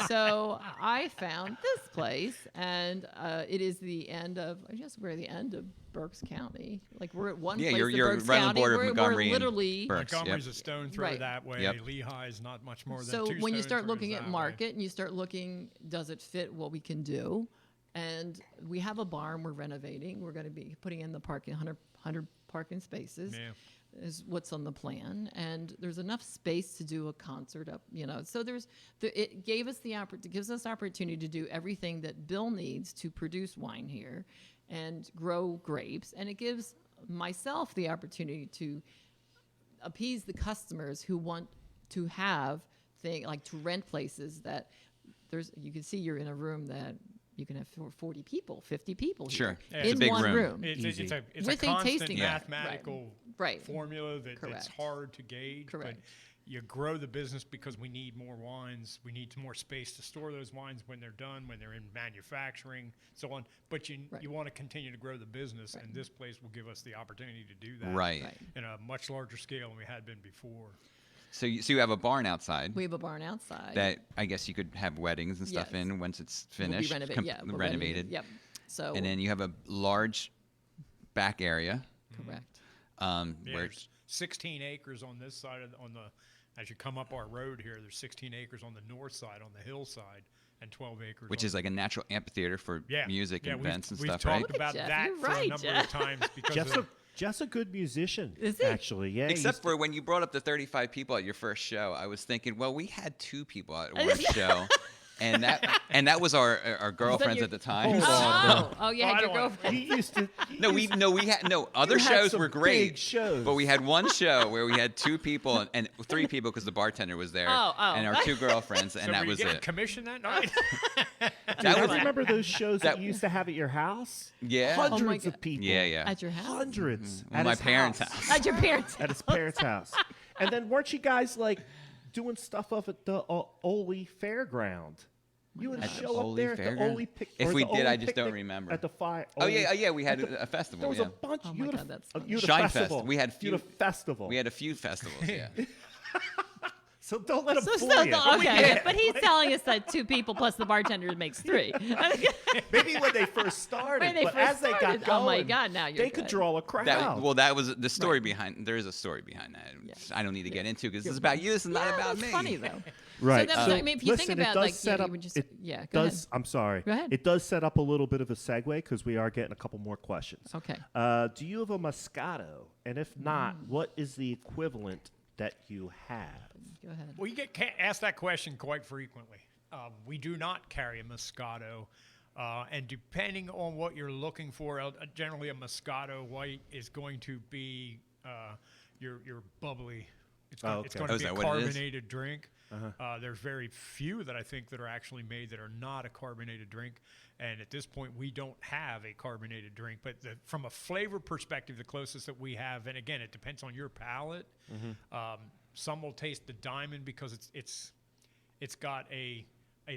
So I found this place, and it is the end of, I guess we're at the end of Berks County. Like we're at one Yeah, place you're- in you're Berks right on the County. border of We're Montgomery and literally Berks. Montgomery's Yep. a stone throw Right. that way. Yep. Lehigh's not much more than So two when you stone start throws looking that at way. market and you start looking, does it fit what we can do? And we have a barn we're renovating. We're going to be putting in the parking, 100 parking spaces. Yeah. Is what's on the plan, and there's enough space to do a concert up, So it gives us opportunity to do everything that Bill needs to produce wine here, and grow grapes, and it gives myself the opportunity to appease the customers who want to have to rent places that you can see you're in a room that you can have 40 people, 50 people Sure. here Yeah, it's in a big one room. room. It's With a a constant tasting room. Yeah. mathematical Right. formula that's Correct. hard to gauge. Correct. But you grow the business because we need more wines. We need more space to store those wines when they're done, when they're in manufacturing, so on. But you want to continue to grow the business, and this place will give us the opportunity to do that Right. in a much larger scale than we had been before. So you have a barn outside We have a barn outside. that I guess you could have weddings and stuff Yes. in once it's Will be finished, renovated. Yeah, we'll renovated. Yep. So And then you have a large back area correct. Yeah, where there's 16 acres on this side as you come up our road here. There's 16 acres on the north side, on the hillside, and 12 acres. which is like a natural amphitheater for music and events and stuff, we've right? talked about Jeff, that you're for a right, number Jeff. of times because Jeff's a good musician. Is he? Actually, yeah. Except for when you brought up the 35 people at your first show, I was thinking, well, we had 2 people at one show, and that was our girlfriends your- at the time. Oh, you had I your don't want- girlfriend. he used to. We had other You had shows some were great, big shows. but we had one show where we had 2 people and 3 people because the bartender was there, Oh. and our 2 girlfriends, and so that were you was getting it. commission that night? That I was remember those shows that that- you used to have at your house. Yeah. Hundreds Oh my of God. people. Yeah. At your house? Hundreds. Well, At my his parents' house. At your parents' At his parents' house. And then weren't you guys like doing stuff up at the Ole Fairground? You would At the show up Ole there at the Fairground? Ole If or we the did, Ole I just don't picnic remember. At the fire. Oh yeah, we had a festival. There was yeah. a bunch. Oh you my had God, that's you had a Shine Fest. festival. We had You had a festival. We had a few festivals. Yeah. So don't let him So, fool so you. okay, but he's telling us that 2 people plus the bartender makes 3. Maybe when they first started, When they but first as they got started. going, Oh my God, now you're they could good. draw a crowd. That was the story behind. There is a story behind that. I don't need to get into because this is about you. This is not about that's me. funny though. Right. So, that, I mean, if you listen, think it about does like set you up. would just It yeah. Go does. ahead. I'm sorry. Go ahead. It does set up a little bit of a segue because we are getting a couple more questions. Okay. Do you have a Moscato? And if not, what is the equivalent that you have? Go ahead. Well, you get asked that question quite frequently. We do not carry a Moscato, and depending on what you're looking for, generally a Moscato white is going to be your bubbly. It's going, it's okay. going to Oh, is be a that what it is? carbonated drink. There's very few that I think that are actually made that are not a carbonated drink. And at this point, we don't have a carbonated drink. But from a flavor perspective, the closest that we have, and again, it depends on your palate. Some will taste the diamond because it's got a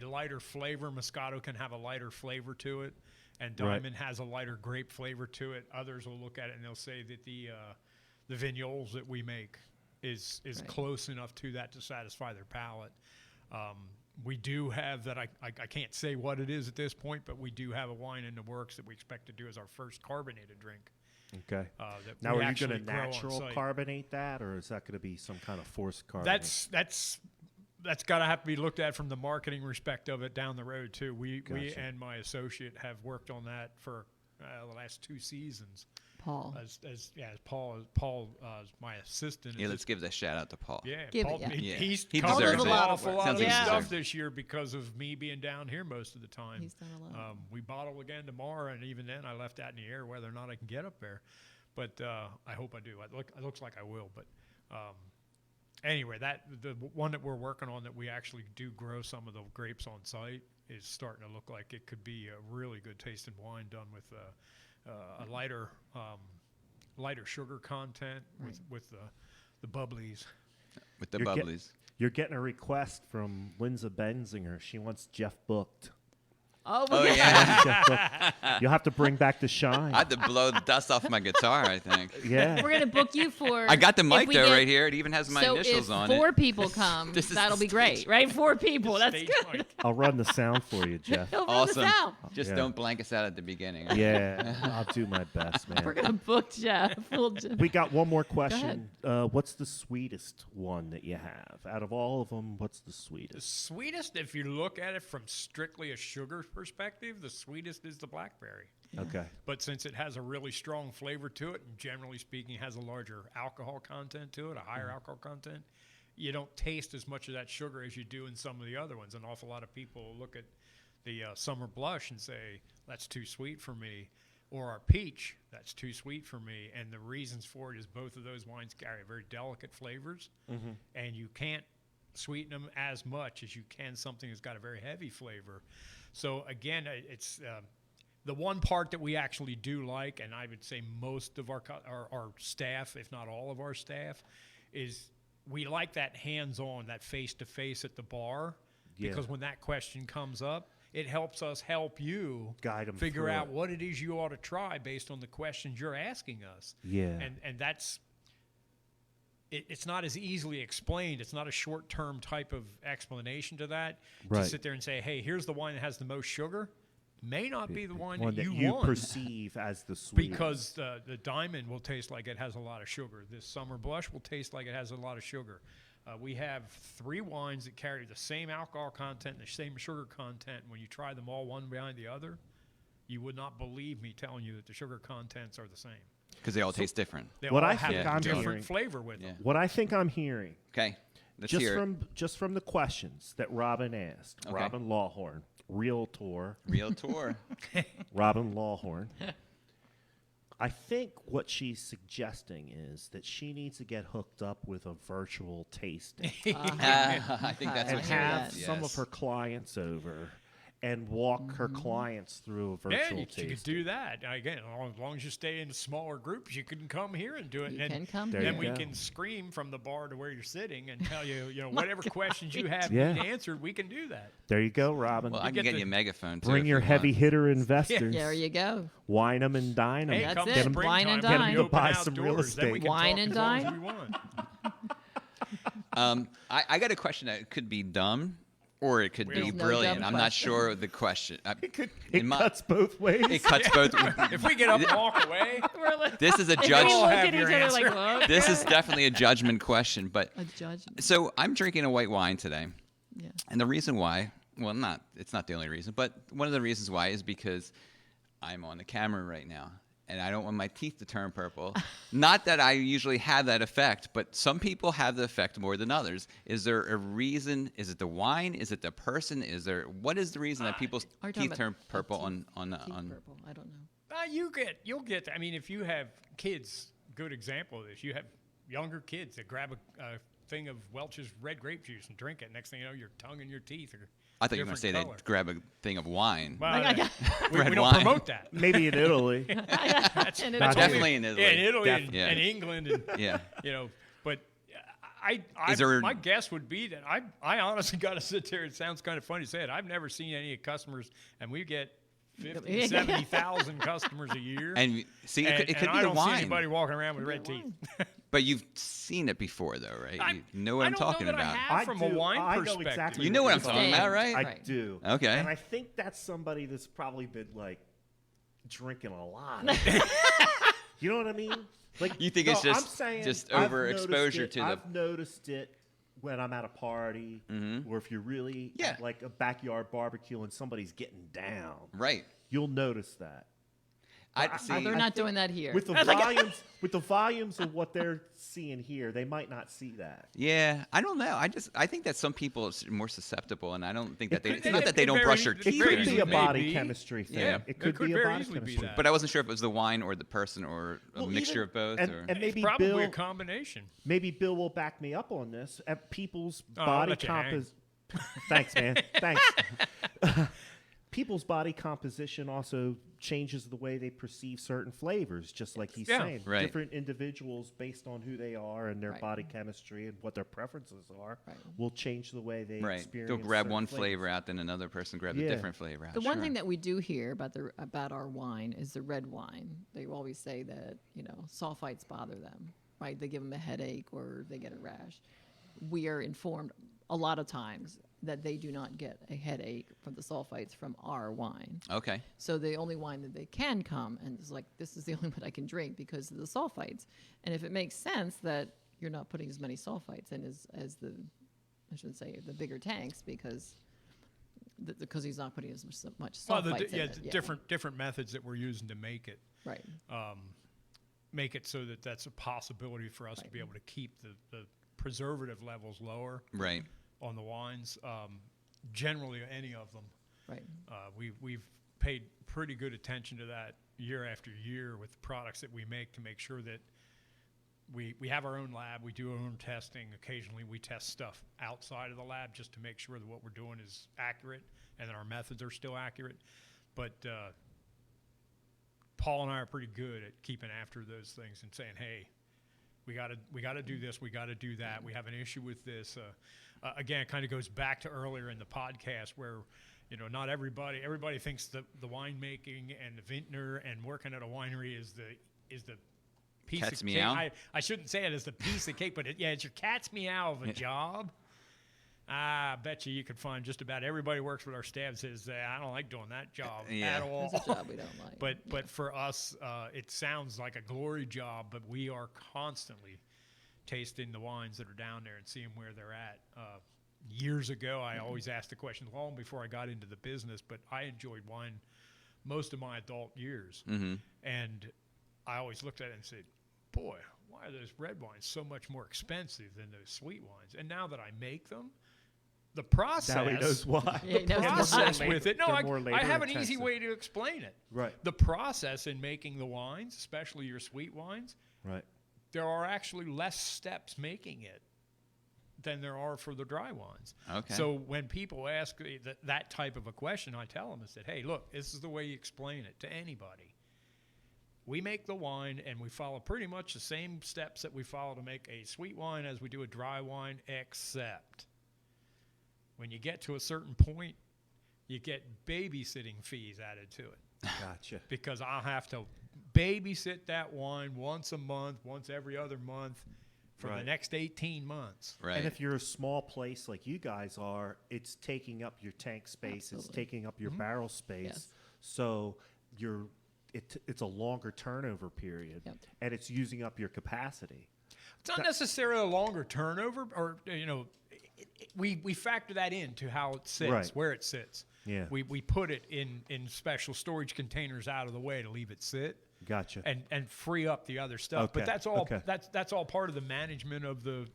lighter flavor. Moscato can have a lighter flavor to it, and diamond has a lighter grape flavor to it. Others will look at it and they'll say that the vignoles that we make is Right. close enough to that to satisfy their palate. We do have that. I can't say what it is at this point, but we do have a wine in the works that we expect to do as our first carbonated drink. Okay. That Now, we are you actually going to grow on natural site. carbonate that, or is that going to be some kind of forced carbonate? That's got to have to be looked at from the marketing respect of it down the road too. We Gotcha. and my associate have worked on that for the last 2 seasons. Paul. As Paul is my assistant. Yeah, is let's give that shout out to Paul. Yeah, Give it, Paul, yeah. Yeah. he's He covered deserves an it. awful lot Sounds of like he stuff deserves it. this year because of me being down here most of the time. He's done a lot. We bottle again tomorrow, and even then, I left that in the air whether or not I can get up there. But I hope I do. It looks like I will. But anyway, the one that we're working on that we actually do grow some of the grapes on site is starting to look like it could be a really good tasting wine done with a lighter sugar content with the bubblies. With the You're get- bubblies. You're getting a request from Linza Benzinger. She wants Jeff booked. Oh, Oh yeah. yeah. Jeff booked. You'll have to bring back the shine. I had to blow the dust off my guitar, I think. Yeah. We're gonna book you for. I got the if mic we there get- right here. It even has my so initials if on 4 it. people come, This is that'll the be great, stage. right? 4 people. That's Stage good. mic. I'll run the sound for you, Jeff. He'll run Awesome. the sound. Just Yeah. don't blank us out at the beginning. Yeah, I'll do my best, We're man. gonna book Jeff. We got one more question. What's the sweetest one that you have? Out of all of them, what's the The sweetest? sweetest, if you look at it from strictly a sugar perspective, the sweetest is the blackberry. Okay. But since it has a really strong flavor to it, and generally speaking has a larger alcohol content to it, a higher alcohol content, you don't taste as much of that sugar as you do in some of the other ones. An awful lot of people look at the summer blush and say, that's too sweet for me. Or our peach, that's too sweet for me. And the reasons for it is both of those wines carry very delicate flavors, and you can't sweeten them as much as you can something that's got a very heavy flavor. So again, it's the one part that we actually do like, and I would say most of our staff, if not all of our staff, is we like that hands-on, that face-to-face at the bar, Yeah. because when that question comes up, it helps us help you Guide 'em figure through out it. what it is you ought to try based on the questions you're asking us. Yeah. And that's it's not as easily explained. It's not a short-term type of explanation to that. Right. To sit there and say, hey, here's the wine that has the most sugar, may not be the wine One that that you you want. perceive as the sweet. Because the diamond will taste like it has a lot of sugar. This summer blush will taste like it has a lot of sugar. We have 3 wines that carry the same alcohol content and the same sugar content. When you try them all one behind the other, you would not believe me telling you that the sugar contents are the same. Because they all taste different. They What all I have think a I'm different hearing- flavor with Yeah. them. What I think I'm hearing, Okay. Let's just hear it. from the questions that Robin asked, Okay. Robin Lawhorn, Realtor, Real tour. Robin Lawhorn. I think what she's suggesting is that she needs to get hooked up with a virtual tasting I think that's and what she have meant, some of yes. her clients over and walk her clients through a Yeah, virtual you tasting. could do that. Again, as long as you stay in smaller groups, you can come here and do it. You and can come There then you we go. can scream from the bar to where you're sitting and tell you, whatever questions you have Yeah. need answered, we can do that. There you go, Robin. Well, I can get get the- you a megaphone too. Bring if your you heavy want. hitter investors. There you go. Wine them and dine them. Hey, That's come it. springtime, Wine and when dine. we To open buy some real outdoors, then we estate. can Wine talk and as long as dine. we want. I got a question that could be dumb or it could There's be no brilliant. dumb I'm not question. sure of the question. It cuts both ways. It cuts both. If we get up and walk away, We're like, This is a we judge. all look have at each your other like, answer. "Well, This is definitely a judgment question. But a judgment. so I'm drinking a white wine today. Yeah. And the reason why, well, it's not the only reason, but one of the reasons why is because I'm on the camera right now and I don't want my teeth to turn purple. Not that I usually have that effect, but some people have the effect more than others. Is there a reason? Is it the wine? Is it the person? What is the reason that people's Are you talking teeth about turn purple teeth- on teeth purple. I don't know. you'll get. I mean, if you have kids, good example of this. You have younger kids that grab a thing of Welch's red grape juice and drink it. Next thing you know, your tongue and your teeth are. I thought you were going to say different they color. grab a thing of wine. Well, we Red don't wine. promote that. Maybe in Italy. That's And that's Not Definitely only- in Italy. Yeah, in Italy and, Yeah. and England, and Yeah. But Is there- my guess would be that I honestly got to sit there. It sounds kind of funny to say it. I've never seen any customers, and we get 50, 70,000 customers a year. And see, it could and be I the don't see wine. anybody walking around with red wine. teeth. But you've seen it before, though, right? You know what I I'm don't talking know that about. I have from a wine I know perspective. exactly You know what I'm you're talking about, right? I Right. do. Okay. And I think that's somebody that's probably been like drinking a lot. You know what I mean? Like You think it's I'm just- saying just I've overexposure noticed to it- the- I've noticed it when I'm at a party, or if you're really Yeah. at like a backyard barbecue and somebody's getting down, Right. you'll notice that. I see. They're not doing that here. With the volumes of what they're seeing here, they might not see that. Yeah, I don't know. I think that some people are more susceptible, and I don't think that they. could- It's it not that they could don't brush very- their it It teeth. very or could be a easily anything. body be. chemistry thing. Yeah. It could could be a very body easily be chemistry. that. But I wasn't sure if it was the wine or the person or a Well, mixture even- of both. and, or and maybe It's probably Bill, a combination. maybe Bill will back me up on this. At people's I'll body let you hang. composition. Thanks, man. Thanks. People's body composition also changes the way they perceive certain flavors, just like he's Yeah. saying. Right. Different individuals, based on who they are and their Right. body chemistry and what their preferences are, Right. will change the way they right, experience. they'll grab certain one flavors. flavor out, then another person grabs Yeah. a different flavor out. The one sure. thing that we do hear about our wine is the red wine. They always say that sulfites bother them, right? They give them a headache or they get a rash. We are informed a lot of times that they do not get a headache from the sulfites from our wine. Okay. So the only wine that they can come and it's like, this is the only one I can drink because of the sulfites. And if it makes sense that you're not putting as many sulfites in as the, I shouldn't say the bigger tanks because he's not putting as much Well, sulfites in it. the different methods that we're using to make it. Right. Make it so that that's a possibility for us to be able to keep the preservative levels lower Right. on the wines. Generally, any of them. Right. We've paid pretty good attention to that year after year with the products that we make to make sure that we have our own lab. We do our own testing. Occasionally, we test stuff outside of the lab just to make sure that what we're doing is accurate and that our methods are still accurate. But Paul and I are pretty good at keeping after those things and saying, hey, We got to do this. We got to do that. We have an issue with this. Again, it kind of goes back to earlier in the podcast where, not everybody thinks the winemaking and the vintner and working at a winery is the piece Cat's of meow? cake. I shouldn't say it as the piece of cake, but it's your cat's meow of a job. I bet you could find just about everybody who works with our staff says, I don't like doing that job at all. It's a job we don't like. But for us, it sounds like a glory job, but we are constantly tasting the wines that are down there and seeing where they're at. Years ago, I always asked the question long before I got into the business, but I enjoyed wine most of my adult years. Mm-hmm. And I always looked at it and said, boy, why are those red wines so much more expensive than those sweet wines? And now that I make them, the process. Now he knows why. Yeah, he knows The why. process with it. No, They're more I have an easy labor-intensive. way to explain it. Right. The process in making the wines, especially your sweet wines, Right. there are actually less steps making it than there are for the dry wines. Okay. So when people ask that type of a question, I tell them, I said, hey, look, this is the way you explain it to anybody. We make the wine, and we follow pretty much the same steps that we follow to make a sweet wine as we do a dry wine, except when you get to a certain point, you get babysitting fees added to it. Gotcha. Because I'll have to babysit that wine once a month, once every other month for the Right. next 18 months. Right. And if you're a small place like you guys are, it's taking up your tank space. It's Absolutely. taking up your barrel space. Yes. So it's a longer turnover period, Yep. and it's using up your capacity. It's not necessarily a longer turnover, or we factor that into how it sits, Right. where it sits. Yeah. We put it in special storage containers out of the way to leave it sit Gotcha. and free up the other stuff. Okay, But that's all okay. that's all part of the management of the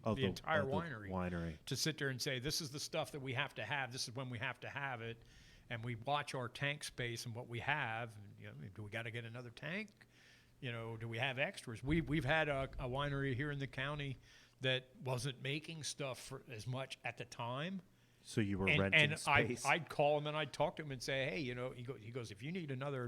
entire winery. Winery. To sit there and say, this is the stuff that we have to have. This is when we have to have it, and we watch our tank space and what we have. And, do we got to get another tank? Do we have extras? We've had a winery here in the county that wasn't making stuff for as much at the time. So you were And renting space. I'd call him and I'd talk to him and say, hey, he goes, if you need another,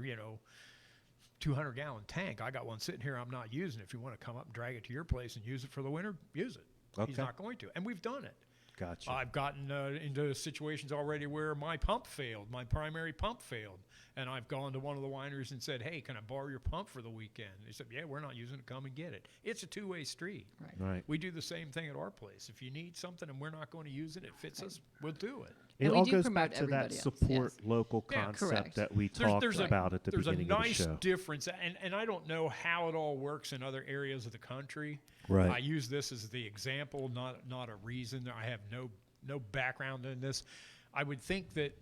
200-gallon tank, I got one sitting here I'm not using. If you want to come up and drag it to your place and use it for the winter, use it. He's Okay. not going to. And we've done it. Gotcha. I've gotten into situations already where my pump failed, my primary pump failed. And I've gone to one of the wineries and said, hey, can I borrow your pump for the weekend? They said, yeah, we're not using it. Come and get it. It's a two-way street. Right. Right. We do the same thing at our place. If you need something and we're not going to use it, it fits us, we'll do it. It And we all do goes promote back to that everybody else, support yes. local Yeah, concept correct. that we talked about at the there's beginning a of nice the show. difference, and I don't know how it all works in other areas of the country. Right. I use this as the example, not a reason. I have no background in this. I would think that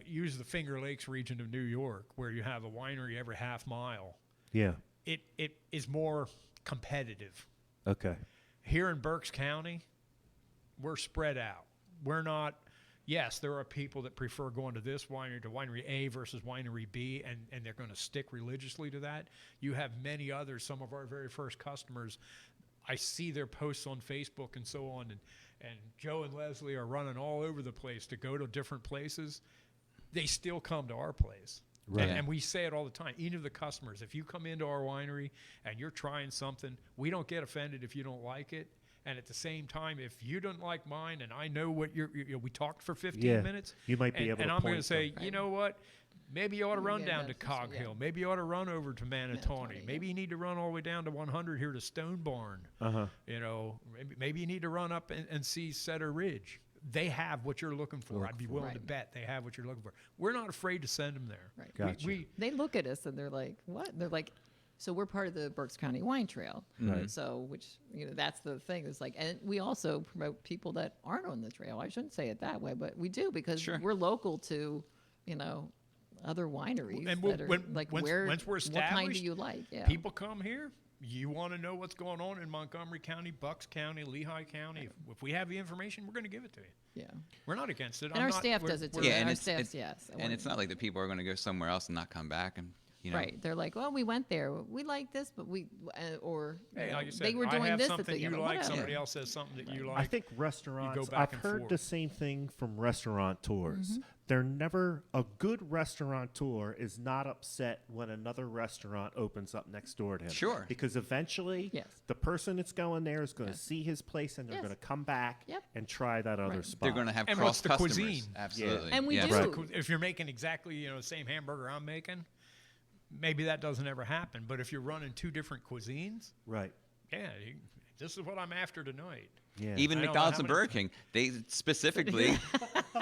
use the Finger Lakes region of New York, where you have a winery every half mile. Yeah. It is more competitive. Okay. Here in Berks County, we're spread out. We're not. Yes, there are people that prefer going to this winery, to winery A versus winery B, and they're going to stick religiously to that. You have many others, some of our very first customers. I see their posts on Facebook and so on, and Joe and Leslie are running all over the place to go to different places. They still come to our place. Right. And we say it all the time. Even the customers, if you come into our winery and you're trying something, we don't get offended if you don't like it. And at the same time, if you don't like mine, and I know what we talked for 15 minutes, you might be able and to I'm going to point say, them. you know what? Maybe you ought to You run get down to that for Cog sure, Hill. yeah. Maybe you ought to run over to Manatawny. Manatawny, Maybe you need to run all the way down to 100 here to Stone Barn. Uh-huh. Maybe you need to run up and see Setter Ridge. They have what you're looking for. I'd be willing to Right. bet they have what you're looking for. We're not afraid to send them there. Right. Gotcha. They look at us and they're like, what? They're like, so we're part of the Berks County Wine Trail. Right. So, which, that's the thing. It's like, and we also promote people that aren't on the trail. I shouldn't say it that way, but we do because Sure. we're local to, other wineries. And that are, once like, we're what kind established, do you like? Yeah. people come here. You want to know what's going on in Montgomery County, Bucks County, Lehigh County. If we have the information, we're going to give it to you. Yeah. We're not against it. And our staff does it too. Yeah, and our it's, staff's, yes. and it's not like the people are going to go somewhere else and not come back, and Right. They're like, well, we went there. We like this, but or Hey, like you said, they were I doing have this. something at the, you like. whatever. Somebody else says something that you like. I think restaurants, back I've and heard forth. the same thing from restaurateurs. they're never a good restaurateur is not upset when another restaurant opens up next door to him. Sure. Because eventually Yes. the person that's going there is going to Yes. see his place and they're Yes. going to come back Yep. and try that other Right. spot. They're going to have And cross what's the customers. cuisine? Absolutely. And we yes. do. Right. If you're making exactly the same hamburger I'm making, maybe that doesn't ever happen. But if you're running two different cuisines, Right. yeah, this is what I'm after tonight. Yeah. Even I don't know McDonald's how and many- Burger King, they specifically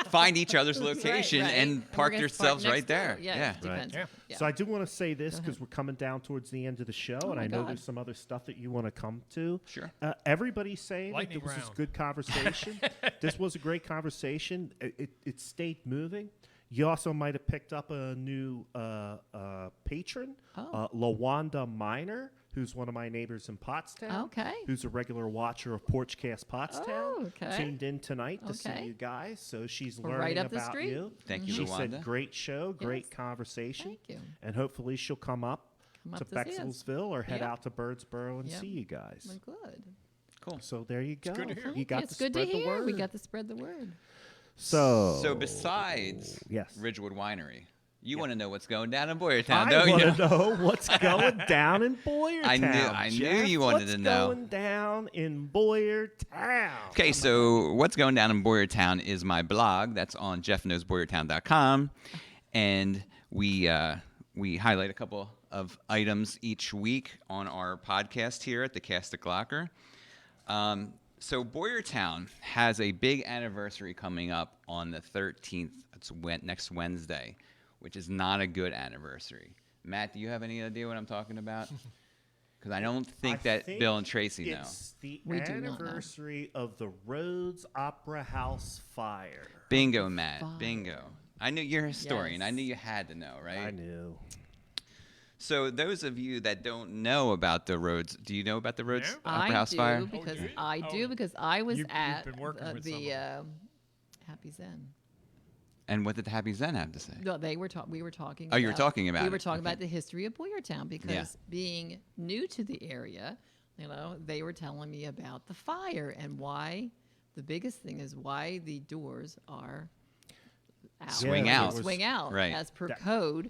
find each other's location Right. and we're park gonna themselves next right there. door. Yeah. Yeah. It depends. Right. Yeah. So I do want to say this Go ahead. because we're coming down towards the end of the show, and my I know God. there's some other stuff that you want to come to. Sure. Everybody's saying that Lightning this was this round. good conversation. This was a great conversation. It stayed moving. You also might have picked up a new patron, Oh. LaWanda Miner, who's one of my neighbors in Pottstown. Okay. Who's a regular watcher of Porchcast Pottstown. Oh, okay. Tuned in tonight to see Okay. you guys. So she's We're learning right up the about street. you. Thank you, She LaWanda. said, great show, great Yes. conversation. Thank you. And hopefully she'll come up Come to up to see us. Bexelsville or head Yep. out to Birdsboro and Yep. see you guys. Well, good. Cool. So there you go. good to hear. You got it's to good to spread the hear. We word. got to spread the word. So besides yes. Ridgewood Winery, you want to know what's going down in Boyertown, I don't you? want to know what's going down in Boyertown. I knew Jeff. you wanted What's to know. going down in Boyertown? Okay, so what's going down in Boyertown is my blog. That's on jeffknowsboyertown.com, and we highlight a couple of items each week on our podcast here at the Cast of Glocker. So Boyertown has a big anniversary coming up on the 13th. It's next Wednesday, which is not a good anniversary. Matt, do you have any idea what I'm talking about? Because I don't think that Bill and Tracy know. It's the We do not know. anniversary of the Rhodes Opera House fire. Bingo, Matt. Fire. Bingo. I knew you're a historian. I Yes. knew you had to know, right? I knew. So those of you that don't know about the Rhodes, do you know about the Rhodes No. Opera I House do fire? because do you? I Oh. do because I was You've at been working with the someone. Happy Zen. And what did the Happy Zen have to say? No, we were talking. Oh, you were talking about We it. were talking Okay. about the history of Boyertown because being new to the area, they were telling me about the fire and why. The biggest thing is why the doors are out. Swing Yeah, out. there was- Swing out Right. as per That- code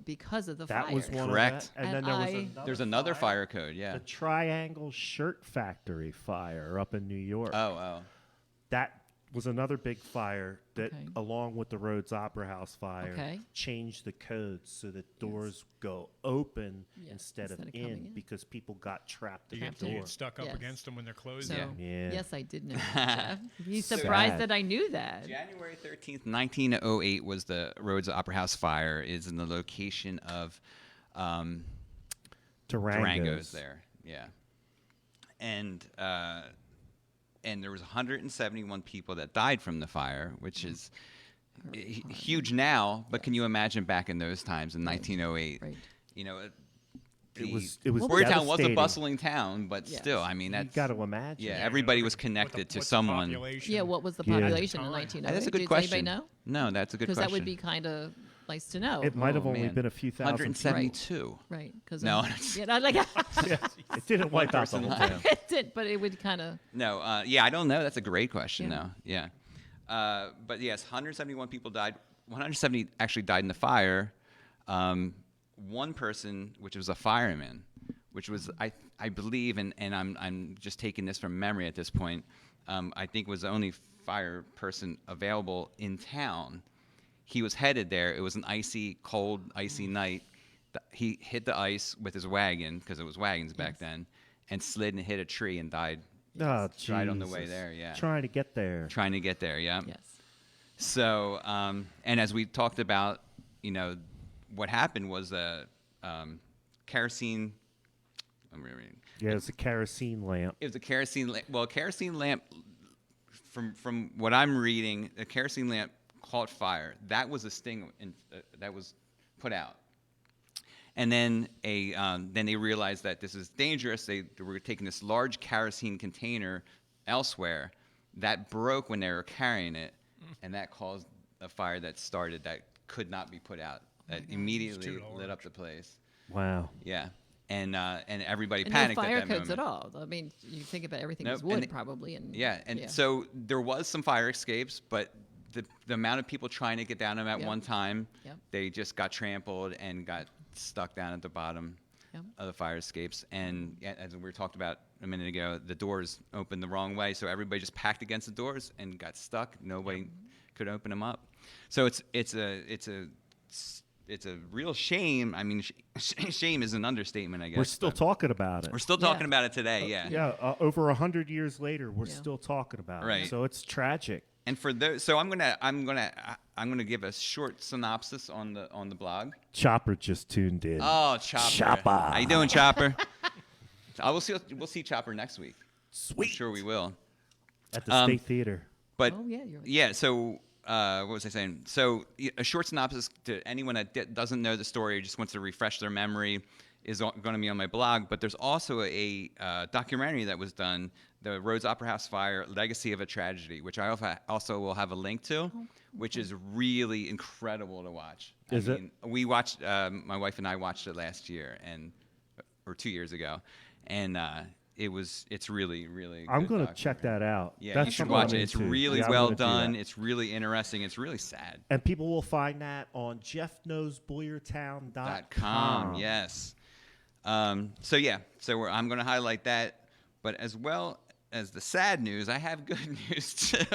because of the That fire. was one Correct. of that. And And then there was I- another There's another fire code, yeah. The Triangle Shirt Factory fire up in New York. Oh. That was another big fire that, Okay. along with the Rhodes Opera House fire, Okay. changed the codes so that doors go open Yes, instead of coming in in. because people got trapped in You the get, you door. get stuck up Yes. against them when they're closed. So, Yeah. Yeah. yes, I did know that, Jeff. He's So- surprised Sad. that I knew that. January 13th, 1908 was the Rhodes Opera House fire. Is in the location of Durango's there. Yeah. And there was 171 people that died from the fire, which is huge now. But can you imagine back in those times in 1908? Right. You know, It was Boyertown was a devastating. bustling town, but Yes. still, I mean, You that's got to imagine. yeah. Everybody was connected to someone. Yeah, what was the Yeah. population in Time. 1908? That's a good Does question. anybody know? No, that's a good Because question. that would be kind of nice to know. It might have Oh, only man. been a few thousand. 172. Right. Because No. It didn't wipe out the person whole died. town. it did, but it would kind of. No, yeah, I don't know. That's a great question, Yeah. though. Yeah. But yes, 171 people died. 170 actually died in the fire. One person, which was a fireman, which was I believe, and I'm just taking this from memory at this point. I think was the only fire person available in town. He was headed there. It was an cold, icy night. He hit the ice with his wagon because it was wagons back then, and slid and hit a tree and died. Oh, Died on the way Jesus. there. Yeah. Trying to get there. Trying to get there. Yeah. Yes. So, and as we talked about, what happened was a kerosene. Yeah, it's a kerosene lamp. It was a kerosene lamp. Well, a kerosene lamp, from what I'm reading, a kerosene lamp caught fire. That was a sting that was put out. And then then they realized that this is dangerous. They were taking this large kerosene container elsewhere that broke when they were carrying it, and that caused a fire that started that could not be put out. That immediately too lit up large. the place. Wow. Yeah, and everybody And panicked no fire at that codes moment. at all. I mean, you think about everything Nope, was and wood it- probably, and Yeah, and so there was some fire escapes, but the amount of people trying to get down them at Yep. one time, Yep. they just got trampled and got stuck down at the bottom Yep. of the fire escapes. And as we talked about a minute ago, the doors opened the wrong way, so everybody just packed against the doors and got stuck. Nobody could open them up. So it's a real shame. I mean, shame is an understatement, I guess. We're still but talking about it. We're still talking about it today. Yeah. Yeah, over 100 years later, we're Yeah. still talking about it. Right. So it's tragic. And for those, so I'm gonna give a short synopsis on the blog. Chopper just tuned in. Oh, Chopper. Chopper. How you doing, Chopper? We'll see Chopper next week. Sweet. I'm sure we will. At the State Theater. But Oh, yeah, you're right. yeah, so what was I saying? So a short synopsis to anyone that doesn't know the story or just wants to refresh their memory is going to be on my blog. But there's also a documentary that was done, the Rhodes Opera House Fire: Legacy of a Tragedy, which I also will have a link to, which is really incredible to watch. Is it? We watched, my wife and I watched it last year or 2 years ago, and it's really, really. I'm good going to documentary. check that out. Yeah, That's you should something watch I'm it. It's into. really Yeah, I'm well gonna do done. that. It's really interesting. It's really sad. And people will find that on jeffknowsboyertown.com. Yes. So I'm going to highlight that, but as well as the sad news, I have good news too.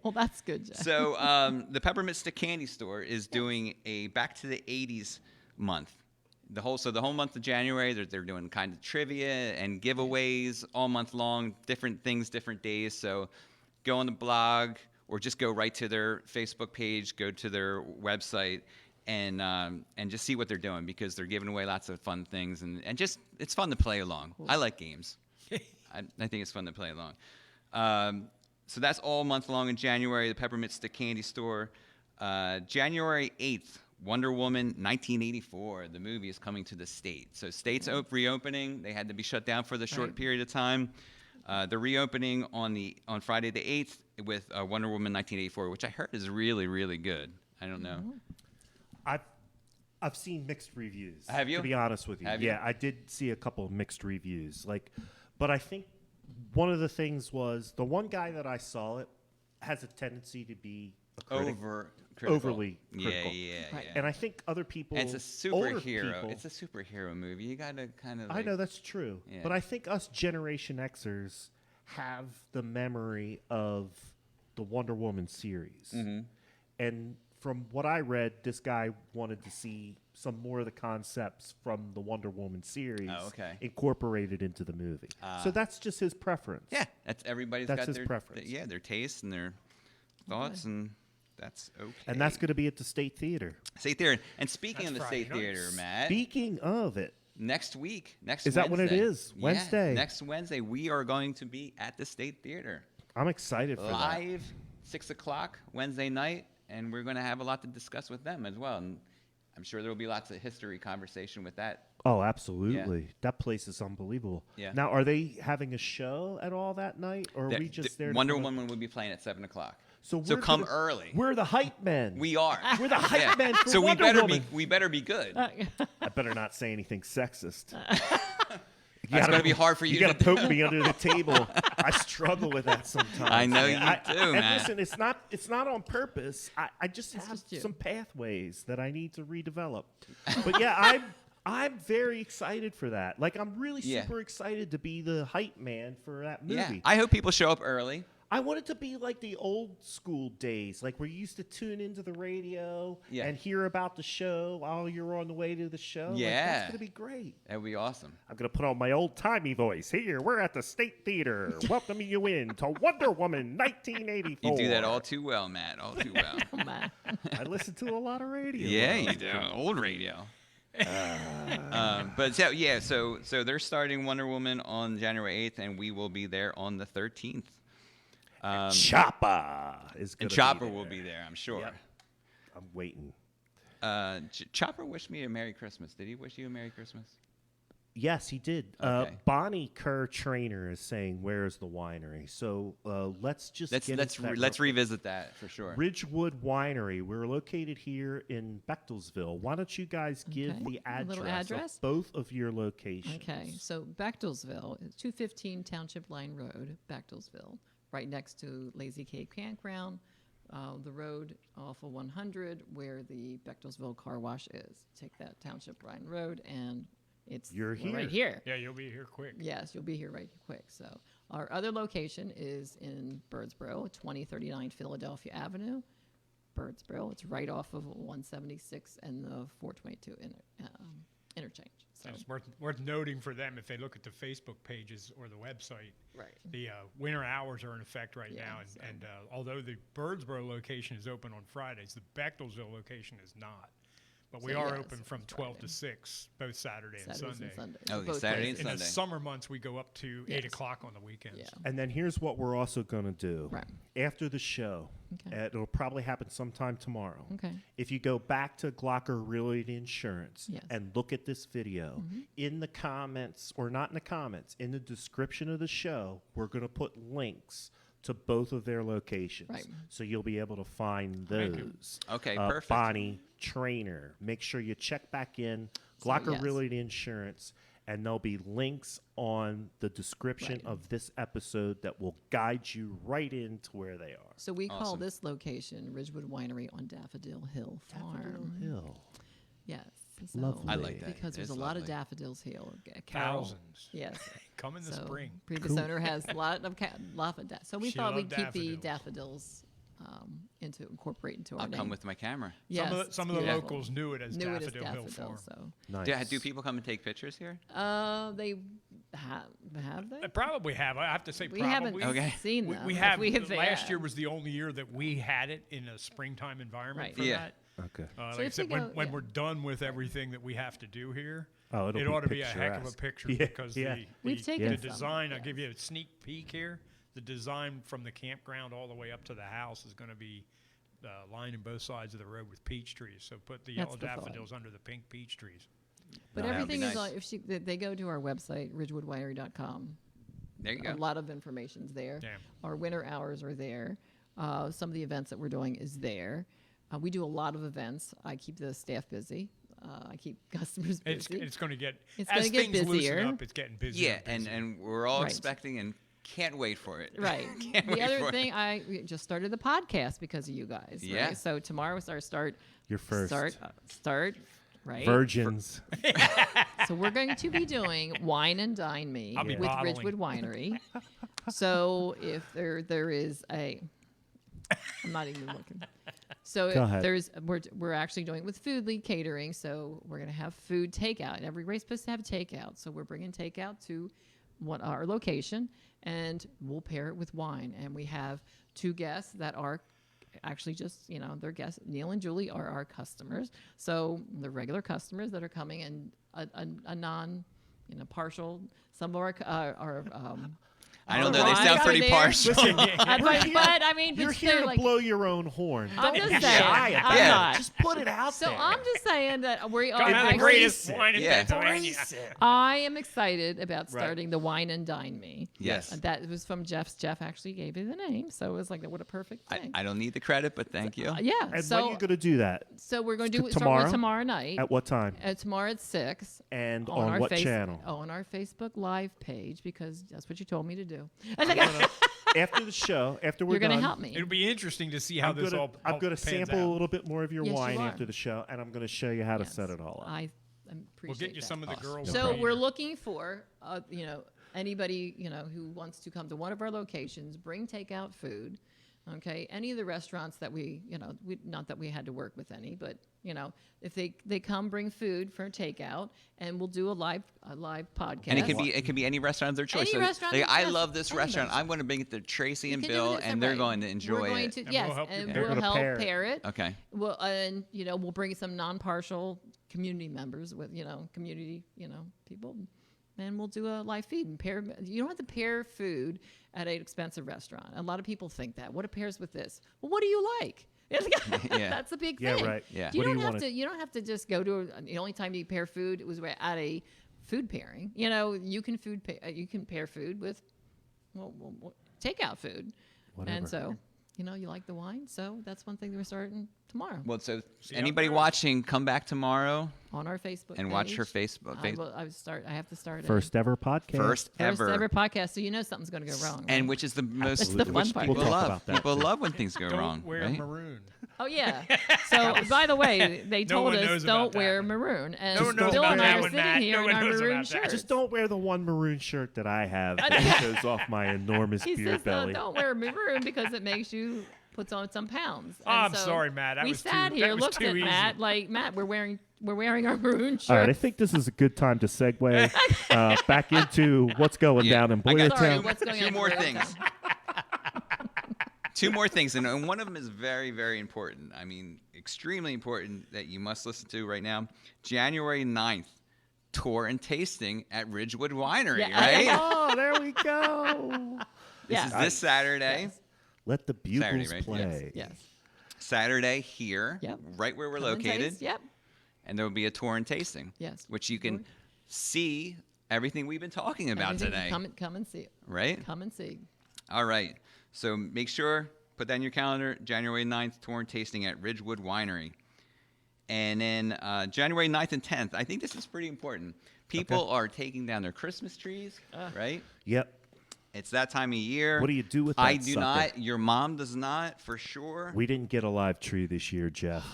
Well, that's good, Jeff. So the Peppermint Stick Candy Store is doing a Back to the 80s month. The whole month of January, they're doing kind of trivia and giveaways all month long, different things, different days. So go on the blog or just go right to their Facebook page, go to their website, and just see what they're doing, because they're giving away lots of fun things, and just it's fun to play along. I like games. I think it's fun to play along. So that's all month long in January, the Peppermint Stick Candy Store. January 8th, Wonder Woman 1984, the movie is coming to the state. So states reopening. They had to be shut down for the short period of time. They're reopening on Friday the 8th with Wonder Woman 1984, which I heard is really, really good. I don't know. I've seen mixed reviews. Have you? To be honest with you. Have you? Yeah, I did see a couple of mixed reviews. But I think one of the things was the one guy that I saw it has a tendency to be a critic. Overly critical. Yeah. Right. And I think other people, And it's a older superhero. people- It's a superhero movie. You gotta kind of. I know that's true, Yeah. but I think us Generation Xers have the memory of the Wonder Woman series, and from what I read, this guy wanted to see some more of the concepts from the Wonder Woman series incorporated into the movie. So that's just his preference. Yeah, everybody's That's got his their preference. their tastes and their thoughts, and that's okay. And that's going to be at the State Theater. State Theater. And speaking That's of the Friday State Theater, nights. Matt, Speaking of it, next week, Is that when it Wednesday. is? Wednesday. Yeah, next Wednesday, we are going to be at the State Theater. I'm excited for that. Live, 6 o'clock, Wednesday night, and we're going to have a lot to discuss with them as well. And I'm sure there will be lots of history conversation with that. Oh, absolutely. That place is unbelievable. Yeah. Now, are they having a show at all that night, or are we just there? Wonder to Woman will be playing at 7 o'clock. So So we're come gonna- early. We're the hype men. We are. We're the hype men for So Wonder Woman. we better be good. I better not say anything sexist. It's going to be hard for you You got to to poke me under the table. I struggle with that sometimes. I know man. you do, and man. listen, it's not on purpose. I just have just you. some pathways that I need to redevelop. But yeah, I'm very excited for that. Like, I'm really Yeah. super excited to be the hype man for that movie. Yeah. I hope people show up early. I want it to be like the old school days, like where you used to tune into the radio Yeah. and hear about the show while you're on the way to the show. Like, Yeah. that's going to be great. That would be awesome. I'm going to put on my old-timey voice. Here, we're at the State Theater, welcoming you in to Wonder Woman 1984. You do that all too well, Matt. All too well. Oh, my. I listen to a lot of radio. Yeah, you do. Old radio. But so they're starting Wonder Woman on January 8th, and we will be there on the 13th. Chopper is going And to Chopper be there. will be there, I'm sure. Yep. I'm waiting. Chopper wished me a Merry Christmas. Did he wish you a Merry Christmas? Yes, he did. Okay. Bonnie Kerr Trainer is saying, "Where's the winery?" So let's just Let's get into that real let's quick. revisit that for sure. Ridgewood Winery. We're located here in Bechtelsville. Why don't you guys give Okay. the A address, little address? of both of your locations? Okay, so Bechtelsville is 215 Township Line Road, Bechtelsville, right next to Lazy Cave Campground, the road off of 100 where the Bechtelsville car wash is. Take that Township Bryan Road, and You're we're right here. here. Yeah, you'll be here quick. Yes, you'll be here right quick. So our other location is in Birdsboro, 2039 Philadelphia Avenue. Birdsboro. It's right off of 176 and the 422 interchange. So, And it's worth noting for them if they look at the Facebook pages or the website. right. The winter hours are in effect right Yeah, now, so- and although the Birdsboro location is open on Fridays, the Bechtelsville location is not. But we So, are yeah, open so from it's 12 to Friday. 6, both Saturday and Saturdays Sunday. and Sundays. Okay, both Saturday ways. and In the Sunday. summer months, we go up to 8 Yes. o'clock on the weekends. Yeah. And then here's what we're also going to do. Right. After the show, Okay. it'll probably happen sometime tomorrow. Okay. If you go back to Glocker Realty Insurance Yes. and look at this video, in the comments, or not in the comments, in the description of the show, we're going to put links to both of their locations. Right. So you'll be able to find Thank you. those. Okay, perfect. Bonnie, Trainer. Make sure you check back in Glocker yes. Realty Insurance, and there'll be links on the description Right. of this episode that will guide you right into where they are. So we call Awesome. this location Ridgewood Winery on Daffodil Hill Farm. Hill. Yes. So, Lovely. I like that. Because there's It's a lot of lovely. daffodils here. Carol. Thousands. Yes. Come in the So spring. previous owner has a lot of So we She thought we'd loved keep the daffodils. daffodils incorporate into our I'll name. come with my camera. Yes, Some of the it's beautiful. locals knew it as Knew it as Daffodil Hill daffodil. Farm. So Nice. Do people come and take pictures here? they have they? I probably have. I have to say, We probably. haven't Okay. seen We, them. we If have. we have Last year was the only year that we had it in a springtime environment Right. for Yeah. that. Okay. So Like I if said, we when, go- when yeah. we're done with everything that we have to do here, Oh, it'll it be ought to be a heck of a picturesque. picture Yeah, because yeah. We've the taken some, design. I'll yes. give you a sneak peek here. The design from the campground all the way up to the house is going to be lining both sides of the road with peach trees. So put the yellow That's the thought. daffodils under the pink peach trees. But That would be everything is nice. on. If they go to our website, ridgewoodwinery.com, There you a go. lot of information's there. Yeah. Our winter hours are there. Some of the events that we're doing is there. We do a lot of events. I keep the staff busy. I keep customers It's busy. going to get It's as gonna get things busier. loosen up. It's getting busier. Yeah, and and we're all Right. expecting and can't wait for it. Right. Can't wait The other for it. thing, we just started the podcast because of you guys. Yeah. Right? So tomorrow is our start. Your first. Start. Right. Virgins. So we're going to be doing Wine and Dine Me I'll be with bottling. Ridgewood Winery. So if there is a, I'm not even looking. So Go if ahead. we're actually doing it with Food League Catering. So we're going to have food takeout, and every race supposed to have takeout. So we're bringing takeout to our location, and we'll pair it with wine. And we have two guests that are actually just, they're guests. Neil and Julie are our customers. So the regular customers that are coming, and a non, partial. Some of our I don't know. They Right. sound pretty There. partial. but I mean, You're but here still, to like, blow your own horn. I'm Don't just be saying, shy about I'm it. not. Just put it out So there. I'm just saying that we are. Got the actually- greatest wine in Yeah. Pennsylvania. I am excited about Right. starting the Wine and Dine Me. Yes. That was from Jeff's. Jeff actually gave me the name, so it was like, what a perfect thing. I don't need the credit, but thank you. Yeah. And when so are you going to do that? so we're going to do it Tomorrow? tomorrow night. At what time? Tomorrow at 6. And on on our what channel? On our Facebook Live page, because that's what you told me to do. After the show, after we're You're going done, to help me. It'll be interesting to see how I'm this gonna, all I'm how gonna it pans sample a out. little bit more of your Yes, you wine are. after the show, and I'm going to show you how to Yes. set it all up. I We'll appreciate get you that. some of the girls. So over we're here. looking for, anybody, who wants to come to one of our locations, bring takeout food. Okay, any of the restaurants that we not that we had to work with any, but if they come, bring food for takeout, and we'll do a live podcast. And it can be any restaurant of their choice. Any So, restaurant like, of I choice. love this Any restaurant. restaurant. I'm going to bring it to Tracy You and can do Bill, this, and they're right. going to enjoy We're going it. to, And yes, we'll help you and pair it. we'll help Pair it. pair it. Okay. Well, and we'll bring some non-partial community members with community people, and we'll do a live feed and pair. You don't have to pair food at an expensive restaurant. A lot of people think that. What it pairs with this? Well, what do you like? Yeah. That's the big Yeah, thing. right. Yeah. You What do don't you have wanna- to. You don't have to just go to the only time you pair food was at a food pairing. You can you can pair food with takeout food, Whatever. and so you like the wine. So that's one thing that we're starting tomorrow. Well, so See how it anybody goes. watching, come back tomorrow. on our Facebook And page. watch her Facebook. I have to start First ever podcast. First ever. podcast, so you know something's going to go wrong. And right? which is the most That's the fun which part. people We'll talk love. about that, People too. love when things go Don't wrong. wear right? maroon. Oh yeah. So by the way, they No told one us knows about don't that wear one. maroon, and No one knows Bill about and that I are one, sitting Matt. here No in one our knows maroon about that. shirts. Just don't wear the one maroon shirt that I have that shows off my enormous He beer says, belly. don't wear maroon because it makes you puts on some pounds. Oh, And I'm sorry, Matt. That we was too- sat that here, was looked too at easy. Matt, like Matt, we're wearing our maroon shirts. All right, I think this is a good time to segue back into what's going Yeah, down in I got Sorry, Blairtown. what's going two on? more in things. Blairtown? Two more things, and one of them is very, very important. I mean, extremely important that you must listen to right now. January 9th, tour and tasting at Ridgewood Winery, Yeah, right? Oh, there we go. This Yeah. is this Saturday. Yes. Let the bugles Saturday, right? play. Yes. Saturday here, Yep. right where we're Come and located. taste. Yep. And there will be a tour and tasting. Yes. Which you can Tour. see everything we've been talking about Everything- today. Come and see it. Right? Come and see. All right. So make sure, put that in your calendar, January 9th, tour and tasting at Ridgewood Winery. And then January 9th and 10th, I think this is pretty important. People are taking down their Christmas trees, right? Yep. It's that time of year. What do you do with that I do sucker? not. Your mom does not, for sure. We didn't get a live tree this year, Jeff.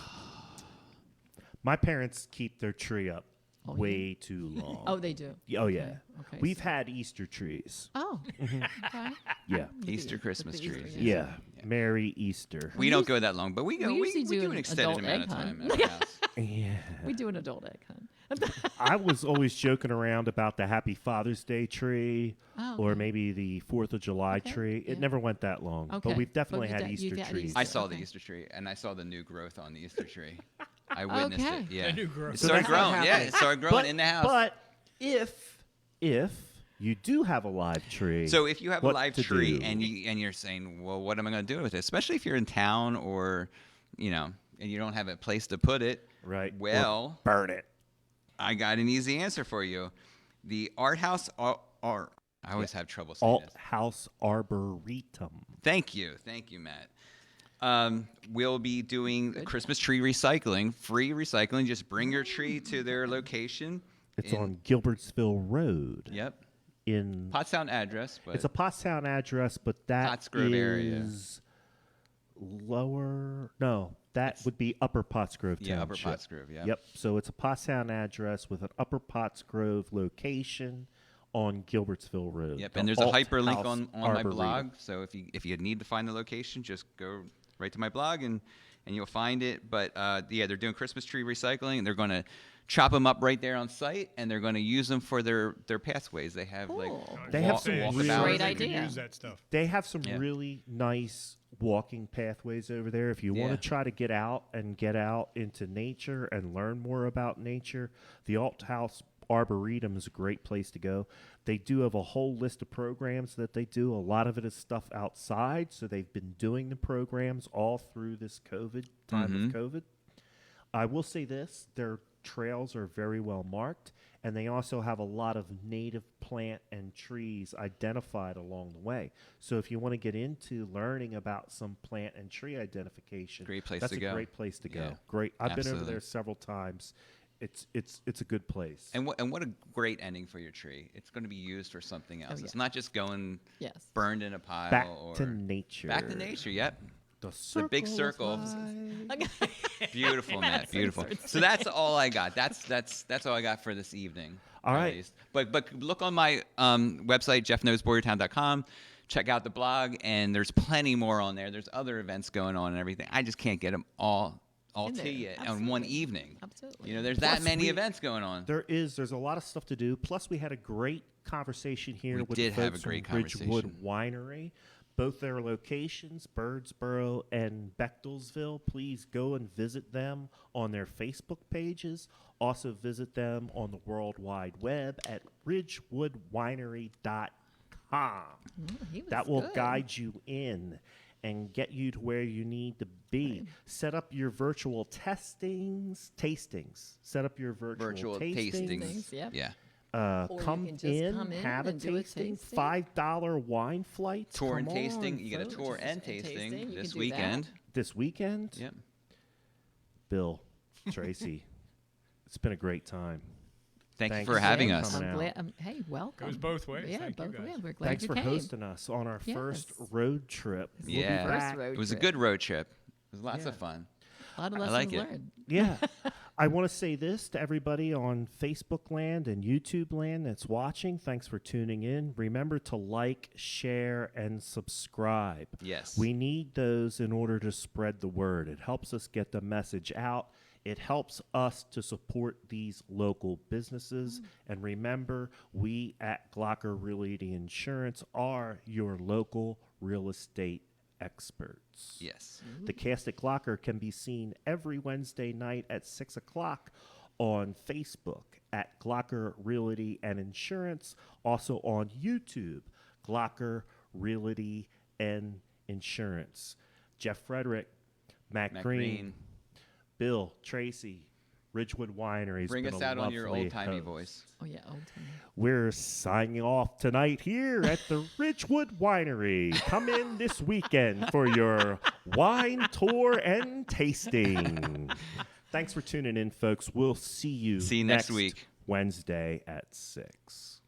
My parents keep their tree up way too long. Oh, they do. Oh, yeah. Okay, We've had Easter trees. Oh. Okay. Yeah. Easter Christmas Easter, trees. Yeah. Merry Easter. We don't go that long, but we go. we usually We do do an an extended adult amount egg of time hunt. at our house. Yeah. We do an adult egg hunt. I was always joking around about the Happy Father's Day tree Oh, or okay. maybe the 4th of July Okay, tree. It yeah. never went that long. Okay, But we've definitely but had you've Easter had trees. Easter. I saw the Okay. Easter tree, and I saw the new growth on the Easter tree. I witnessed Okay. it. Yeah, The new growth. It So started that's what growing. Yeah, happened. it started growing But- in the house. But if you do have a live tree, So if you have a what live to tree do? and you're saying, well, what am I going to do with it? Especially if you're in town or, and you don't have a place to put it. right, or Well, burn it. I got an easy answer for you. The Art House I always have trouble saying Alt this. House Arboretum. Thank you, Matt. We'll be doing Christmas tree recycling, free recycling. Just bring your tree to their location. It's in- on Gilbertsville Road. Yep. In Pottstown address, but it's a Pottstown address, but that Pottsgrove area. is lower. No, that would be Upper Pottsgrove Township. yeah, Upper Pottsgrove. Yeah. Yep. So it's a Pottstown address with an Upper Pottsgrove location on Gilbertsville Road. Yep, The and there's a Alt hyperlink House on my Arboretum. blog. So if you need to find the location, just go right to my blog and you'll find it. But yeah, they're doing Christmas tree recycling, and they're going to chop them up right there on site, and they're going to use them for their pathways. They have Cool. They have some walkabouts. really- Great They could idea. Use that stuff. They have some Yeah. really nice walking pathways over there. If you Yeah. want to try to get out into nature and learn more about nature, the Alt House Arboretum is a great place to go. They do have a whole list of programs that they do. A lot of it is stuff outside, so they've been doing the programs all through this COVID time of COVID. I will say this, their trails are very well marked, and they also have a lot of native plant and trees identified along the way. So if you want to get into learning about some plant and tree identification, Great place that's to a go. great place to go. Yeah, Great. I've been over absolutely. there several times. It's a good place. And what a great ending for your tree. It's going to be used for something else. yeah. It's not just going Yes. burned in a pile Back or to nature. Back to nature. Yep. The big circle of circle. life. Beautiful, Matt. That's Beautiful. absurd. So that's all I got. That's all I got for this evening. All at right. least. But look on my website, jeffknowsboyertown.com. Check out the blog, and there's plenty more on there. There's other events going on and everything. I just can't get them all In to there. you on one Absolutely. evening. Absolutely. There's Plus, that many we- events going on. There's a lot of stuff to do. Plus, we had a great conversation here We with did the have a folks great from Ridgewood conversation. Winery. Both their locations, Birdsboro and Bechtelsville. Please go and visit them on their Facebook pages. Also visit them on the World Wide Web at ridgewoodwinery.com. He was That will good. guide you in and get you to where you need to be. Set up your virtual tastings. Set up your Virtual tastings. tastings. Yep. Yeah. Or you Come can just in, come in have a and do a tasting. tasting. $5 wine flights. Tour and Come tasting. on, You get a folks. tour and And tasting. tasting You this can do that. weekend. This weekend. Yep. Bill, Tracy. It's been a great time. Thank you Thanks for having for us. coming I'm out. glad. Hey, welcome. Goes both ways. Yeah, Thank you, both guys. ways. We're glad Thanks you for came. hosting us on our first Yes. road trip. We'll be Yeah. back. First road It was a trip. good road trip. It was lots Yeah. of fun. A lot of I lessons like it. learned. Yeah. I want to say this to everybody on Facebook land and YouTube land that's watching. Thanks for tuning in. Remember to like, share, and subscribe. Yes. We need those in order to spread the word. It helps us get the message out. It helps us to support these local businesses. And remember, we at Glocker Realty Insurance are your local real estate experts. Yes. The Cast at Glocker can be seen every Wednesday night at 6 o'clock on Facebook at Glocker Realty and Insurance. Also on YouTube, Glocker Realty and Insurance. Jeff Frederick, Matt Matt Green, Green. Bill, Tracy, Ridgewood Winery. Bring us out on your old-timey voice. Oh yeah, old time. We're signing off tonight here at the Ridgewood Winery. Come in this weekend for your wine tour and tasting. Thanks for tuning in, folks. We'll see you See you next week. Wednesday at 6.